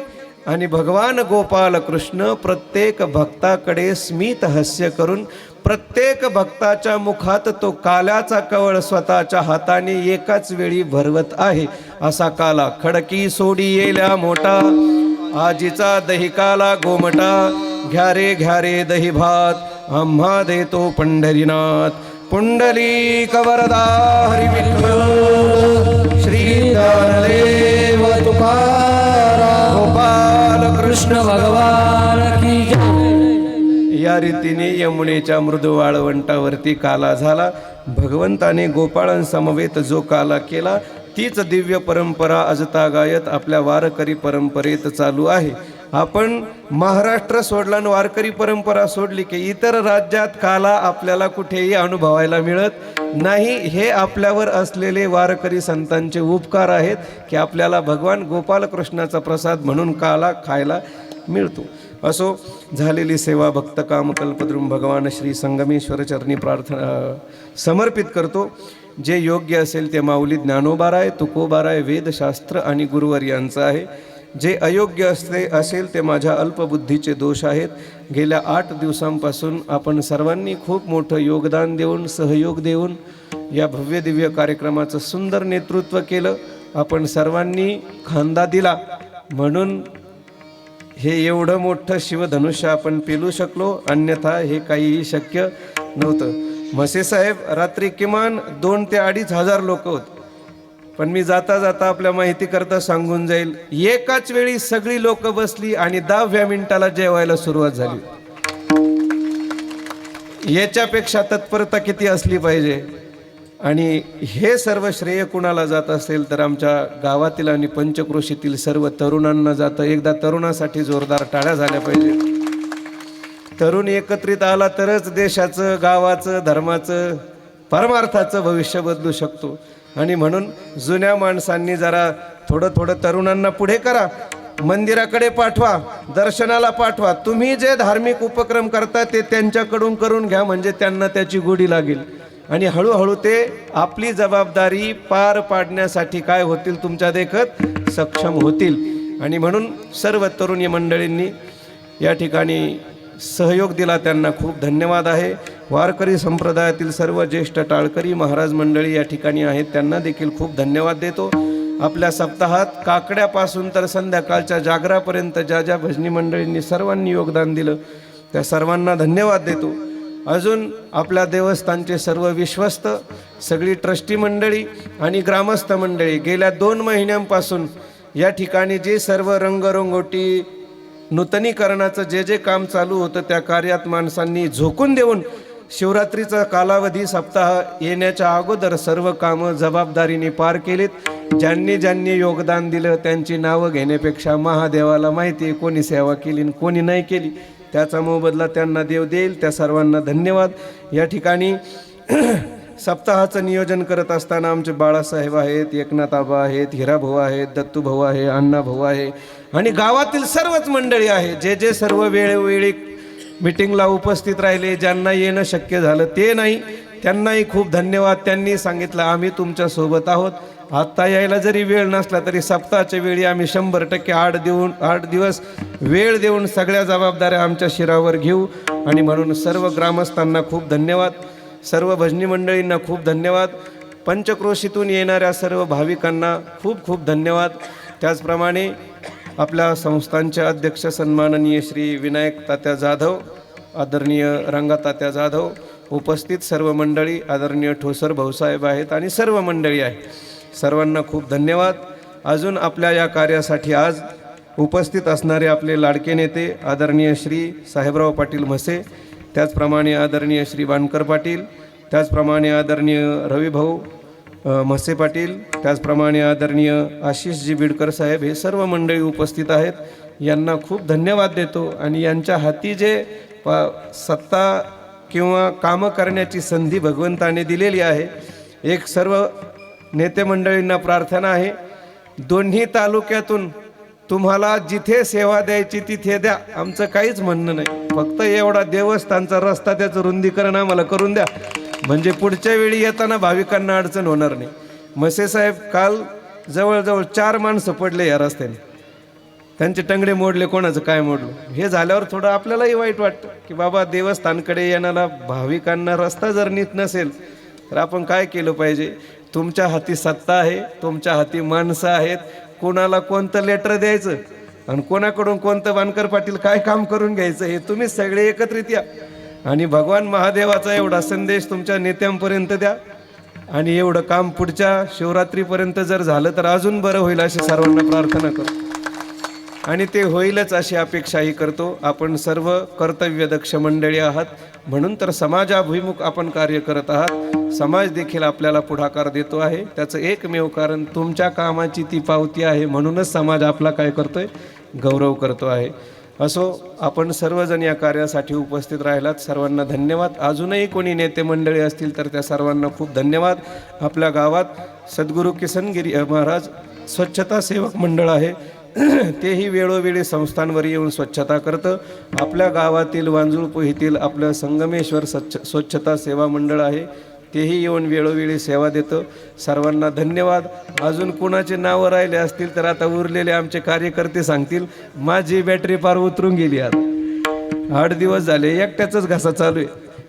आणि भगवान गोपाल कृष्ण प्रत्येक भक्ताकडे स्मित हास्य करून प्रत्येक भक्ताच्या मुखात तो काल्याचा कवळ स्वतःच्या हाताने एकाच वेळी भरवत आहे. असा काला खडकी सोडी येल्या मोठा, आजीचा दही काला गोमटा, घ्या रे दही भात, आम्हा देतो पंढरीनाथ. पुंडलिक वरदा हरी विठ्ठल, श्री ज्ञानदेव तुकाराम, गोपाल कृष्ण भगवान की जय. या रीतीने यमुनेच्या मृदू वाळवंटावरती काला झाला. भगवंताने गोपाळांसमवेत जो काला केला तीच दिव्य परंपरा अजतागायत आपल्या वारकरी परंपरेत चालू आहे. आपण महाराष्ट्र सोडला आणि वारकरी परंपरा सोडली की इतर राज्यात काला आपल्याला कुठेही अनुभवायला मिळत नाही. हे आपल्यावर असलेले वारकरी संतांचे उपकार आहेत की आपल्याला भगवान गोपालकृष्णाचा प्रसाद म्हणून काला खायला मिळतो. असो, झालेली सेवा भक्त काम कल्पद्रुम भगवान श्री संगमेश्वर चरणी प्रार्थना समर्पित करतो. जे योग्य असेल ते माऊली ज्ञानोबाराय, तुकोबाराय, वेदशास्त्र आणि गुरुवर यांचं आहे. जे अयोग्य असेल ते माझ्या अल्पबुद्धीचे दोष आहेत. गेल्या 8 दिवसांपासून आपण सर्वांनी खूप मोठं योगदान देऊन, सहयोग देऊन या भव्य दिव्य कार्यक्रमाचं सुंदर नेतृत्व केलं. आपण सर्वांनी खांदा दिला म्हणून हे एवढं मोठं शिवधनुष्य आपण पेलू शकलो, अन्यथा हे काहीही शक्य नव्हतं. म्हसेसाहेब रात्री किमान 2 ते 2.5 हजार लोक होत, पण मी जाता जाता आपल्या माहितीकरता सांगून जाईल, एकाच वेळी सगळी लोक बसली आणि 10व्या मिनिटाला जेवायला सुरुवात झाली. याच्यापेक्षा तत्परता किती असली पाहिजे. आणि हे सर्व श्रेय कुणाला जात असेल तर आमच्या गावातील आणि पंचक्रोशीतील सर्व तरुणांना जातं. एकदा तरुणासाठी जोरदार टाळ्या झाल्या पाहिजे. तरुण एकत्रित आला तरच देशाचं, गावाचं, धर्माचं, परमार्थाचं भविष्य बदलू शकतो. आणि म्हणून जुन्या माणसांनी जरा थोडं तरुणांना पुढे करा, मंदिराकडे पाठवा, दर्शनाला पाठवा. तुम्ही जे धार्मिक उपक्रम करता ते त्यांच्याकडून करून घ्या, म्हणजे त्यांना त्याची गोडी लागेल आणि हळूहळू ते आपली जबाबदारी पार पाडण्यासाठी काय होतील, तुमच्या देखत सक्षम होतील. आणि म्हणून सर्व तरुणी मंडळींनी या ठिकाणी सहयोग दिला, त्यांना खूप धन्यवाद आहे. वारकरी संप्रदायातील सर्व ज्येष्ठ टाळकरी महाराज मंडळी या ठिकाणी आहेत, त्यांना देखील खूप धन्यवाद देतो. आपल्या सप्ताहात काकड्यापासून तर संध्याकाळच्या जागरापर्यंत ज्या ज्या भजनी मंडळींनी सर्वांनी योगदान दिलं त्या सर्वांना धन्यवाद देतो. अजून आपल्या देवस्थानचे सर्व विश्वस्त, सगळी ट्रस्टी मंडळी आणि ग्रामस्थ मंडळी गेल्या 2 महिन्यांपासून या ठिकाणी जे सर्व रंगरंगोटी नूतनीकरणाचं जे काम चालू होतं त्या कार्यात माणसांनी झोकून देऊन शिवरात्रीचा कालावधी सप्ताह येण्याच्या अगोदर सर्व कामं जबाबदारीने पार केलीत. ज्यांनी योगदान दिलं त्यांची नावं घेण्यापेक्षा महादेवाला माहिती आहे कोणी सेवा केली आणि कोणी नाही केली. त्याचा मोबदला त्यांना देव देईल. त्या सर्वांना धन्यवाद. या ठिकाणी सप्ताहाचं नियोजन करत असताना आमचे बाळासाहेब आहेत, एकनाथ आबा आहेत, हिराभाऊ आहेत, दत्तू भाऊ आहे, अण्णा भाऊ आहे आणि गावातील सर्वच मंडळी आहे, जे जे सर्व वेळोवेळी मीटिंगला उपस्थित राहिले. ज्यांना येणं शक्य झालं ते नाही, त्यांनाही खूप धन्यवाद. त्यांनी सांगितलं आम्ही तुमच्या सोबत आहोत. आत्ता यायला जरी वेळ नसला तरी सप्ताहाच्या वेळी आम्ही 100% 8 दिवस वेळ देऊन सगळ्या जबाबदाऱ्या आमच्या शिरावर घेऊ. आणि म्हणून सर्व ग्रामस्थांना खूप धन्यवाद, सर्व भजनी मंडळींना खूप धन्यवाद, पंचक्रोशीतून येणाऱ्या सर्व भाविकांना खूप खूप धन्यवाद. त्याचप्रमाणे आपल्या संस्थांचे अध्यक्ष सन्माननीय श्री विनायक तात्या जाधव, आदरणीय रंगा तात्या जाधव, उपस्थित सर्व मंडळी, आदरणीय ठोसर भाऊसाहेब आहेत आणि सर्व मंडळी आहे, सर्वांना खूप धन्यवाद. अजून आपल्या या कार्यासाठी आज उपस्थित असणारे आपले लाडके नेते आदरणीय श्री साहेबराव पाटील म्हसे, त्याचप्रमाणे आदरणीय श्री बाणकर पाटील, त्याचप्रमाणे आदरणीय रविभाऊ म्हसे पाटील, त्याचप्रमाणे आदरणीय आशिषजी बिडकर साहेब, हे सर्व मंडळी उपस्थित आहेत. यांना खूप धन्यवाद देतो. आणि यांच्या हाती जे सत्ता किंवा कामं करण्याची संधी भगवंताने दिलेली आहे, एक सर्व नेते मंडळींना प्रार्थना आहे, दोन्ही तालुक्यातून तुम्हाला जिथे सेवा द्यायची तिथे द्या, आमचं काहीच म्हणणं नाही. फक्त एवढा देवस्थानचा रस्ता त्याचं रुंदीकरण आम्हाला करून द्या, म्हणजे पुढच्या वेळी येताना भाविकांना अडचण होणार नाही. म्हसे साहेब, काल जवळजवळ 4 माणसं पडले या रस्त्याने, त्यांचे टंगडे मोडले, कोणाचं काय मोडलं. हे झाल्यावर थोडं आपल्यालाही वाईट वाटतं की बाबा देवस्थानकडे येणारा भाविकांना रस्ता जर नीट नसेल तर आपण काय केलं पाहिजे. तुमच्या हाती सत्ता आहे, तुमच्या हाती माणसं आहेत, कोणाला कोणतं लेटर द्यायचं आणि कोणाकडून कोणतं बाणकर पाटील काय काम करून घ्यायचं हे तुम्ही सगळे एकत्रित या आणि भगवान महादेवाचा एवढा संदेश तुमच्या नेत्यांपर्यंत द्या. आणि एवढं काम पुढच्या शिवरात्रीपर्यंत जर झालं तर अजून बरं होईल अशी सर्वांना प्रार्थना करतो आणि ते होईलच अशी अपेक्षाही करतो. आपण सर्व कर्तव्यदक्ष मंडळी आहात, म्हणून तर समाजाभिमुख आपण कार्य करत आहात. समाज देखील आपल्याला पुढाकार देतो आहे, त्याचं एकमेव कारण तुमच्या कामाची ती पावती आहे, म्हणूनच समाज आपला काय करतोय, गौरव करतो आहे. असो, आपण सर्वजण या कार्यासाठी उपस्थित राहिलात, सर्वांना धन्यवाद. अजूनही कोणी नेते मंडळी असतील तर त्या सर्वांना खूप धन्यवाद. आपल्या गावात सद्गुरू किसनगिरी महाराज स्वच्छता सेवक मंडळ आहे, तेही वेळोवेळी संस्थांवर येऊन स्वच्छता करतं. आपल्या गावातील वांजुळ पोहीतील आपलं संगमेश्वर स्वच्छता सेवा मंडळ आहे, तेही येऊन वेळोवेळी सेवा देतं. सर्वांना धन्यवाद. अजून कोणाचे नावं राहिले असतील तर आता उरलेले आमचे कार्यकर्ते सांगतील. माझी बॅटरी पार उतरून गेली, आता 8 दिवस झाले एकट्याचाच घासा चालू आहे.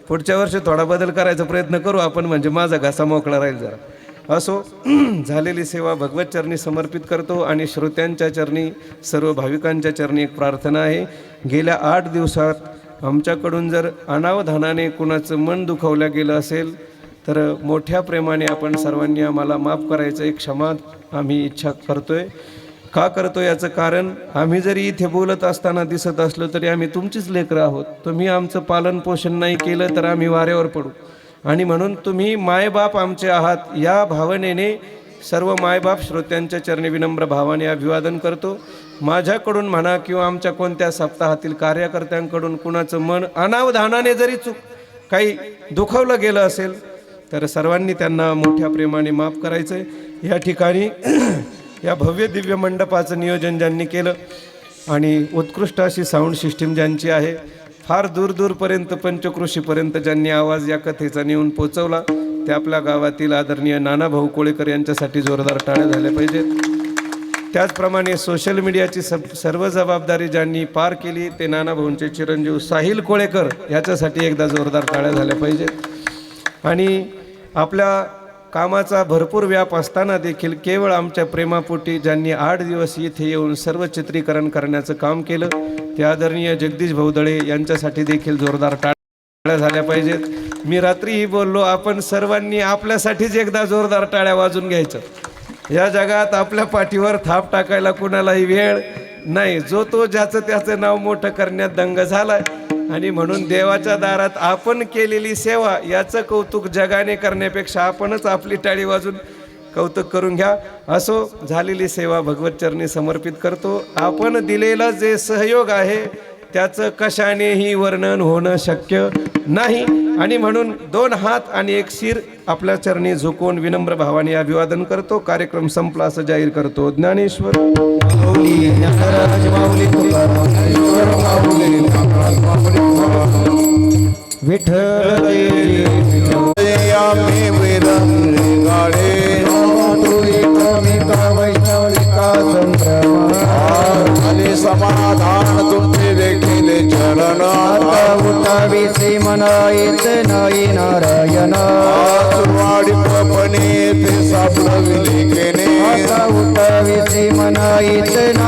पुढच्या वर्षी थोडा बदल करायचा प्रयत्न करू आपण, म्हणजे माझा घासा मोकळा राहील जरा. असो, झालेली सेवा भगवत चरणी समर्पित करतो आणि श्रोत्यांच्या चरणी, सर्व भाविकांच्या चरणी एक प्रार्थना आहे. गेल्या 8 दिवसात आमच्याकडून जर अनावधानाने कुणाचं मन दुखावलं गेलं असेल तर मोठ्या प्रेमाने आपण सर्वांनी आम्हाला माफ करायचं, एक क्षमा आम्ही इच्छा करतोय. का करतो याचं कारण, आम्ही जरी इथे बोलत असताना दिसत असलो तरी आम्ही तुमचीच लेकरं आहोत. तुम्ही आमचं पालन पोषण नाही केलं तर आम्ही वाऱ्यावर पडू. आणि म्हणून तुम्ही मायबाप आमचे आहात या भावनेने सर्व मायबाप श्रोत्यांच्या चरणी विनम्र भावाने अभिवादन करतो. माझ्याकडून म्हणा किंवा आमच्या कोणत्या सप्ताहातील कार्यकर्त्यांकडून कुणाचं मन अनावधानाने जरी काही दुखावलं गेलं असेल तर सर्वांनी त्यांना मोठ्या प्रेमाने माफ करायचं. या ठिकाणी या भव्य दिव्य मंडपाचं नियोजन ज्यांनी केलं आणि उत्कृष्ट अशी साऊंड सिस्टीम ज्यांची आहे, फार दूरपर्यंत पंचक्रोशीपर्यंत ज्यांनी आवाज या कथेचा नेऊन पोचवला, ते आपल्या गावातील आदरणीय नाना भाऊ कोळेकर यांच्यासाठी जोरदार टाळ्या झाल्या पाहिजेत. त्याचप्रमाणे सोशल मीडियाची सर्व जबाबदारी ज्यांनी पार केली ते नाना भाऊंचे चिरंजीव साहिल कोळेकर याच्यासाठी एकदा जोरदार टाळ्या झाल्या पाहिजेत. आणि आपल्या कामाचा भरपूर व्याप असताना देखील केवळ आमच्या प्रेमापोटी ज्यांनी 8 दिवस इथे येऊन सर्व चित्रीकरण करण्याचं काम केलं ते आदरणीय जगदीश भाऊदळे यांच्यासाठी देखील जोरदार टाळ्या झाल्या पाहिजेत. मी रात्रीही बोललो, आपण सर्वांनी आपल्यासाठीच एकदा जोरदार टाळ्या वाजून घ्यायचं. या जगात आपल्या पाठीवर थाप टाकायला कुणालाही वेळ नाही, जो तो ज्याचं त्याचं नाव मोठं करण्यात दंग झालाय. आणि म्हणून देवाच्या दारात आपण केलेली सेवा याचं कौतुक जगाने करण्यापेक्षा आपणच आपली टाळी वाजून कौतुक करून घ्या. असो, झालेली सेवा भगवत चरणी समर्पित करतो. आपण दिलेला जे सहयोग आहे त्याचं कशानेही वर्णन होणं शक्य नाही. आणि म्हणून 2 हात आणि 1 शिर आपल्या चरणी झुकवून विनम्र भावाने अभिवादन करतो. कार्यक्रम संपला असं जाहीर करतो. ज्ञानेश्वर माऊली ज्ञानराज माऊली तुकाराम ईश्वर माऊली ज्ञानराज माऊली विठ्ठल आम्ही वेदन गाडे तुरी क्रमिका वैष्णविका संभ्रमा झाले समाधान तुमचे देखील चरण आता उठावीसी मना येत नाही नारायण वाडी प्रपणे ते सापडविले केने आता उठावीसी मना येत नाही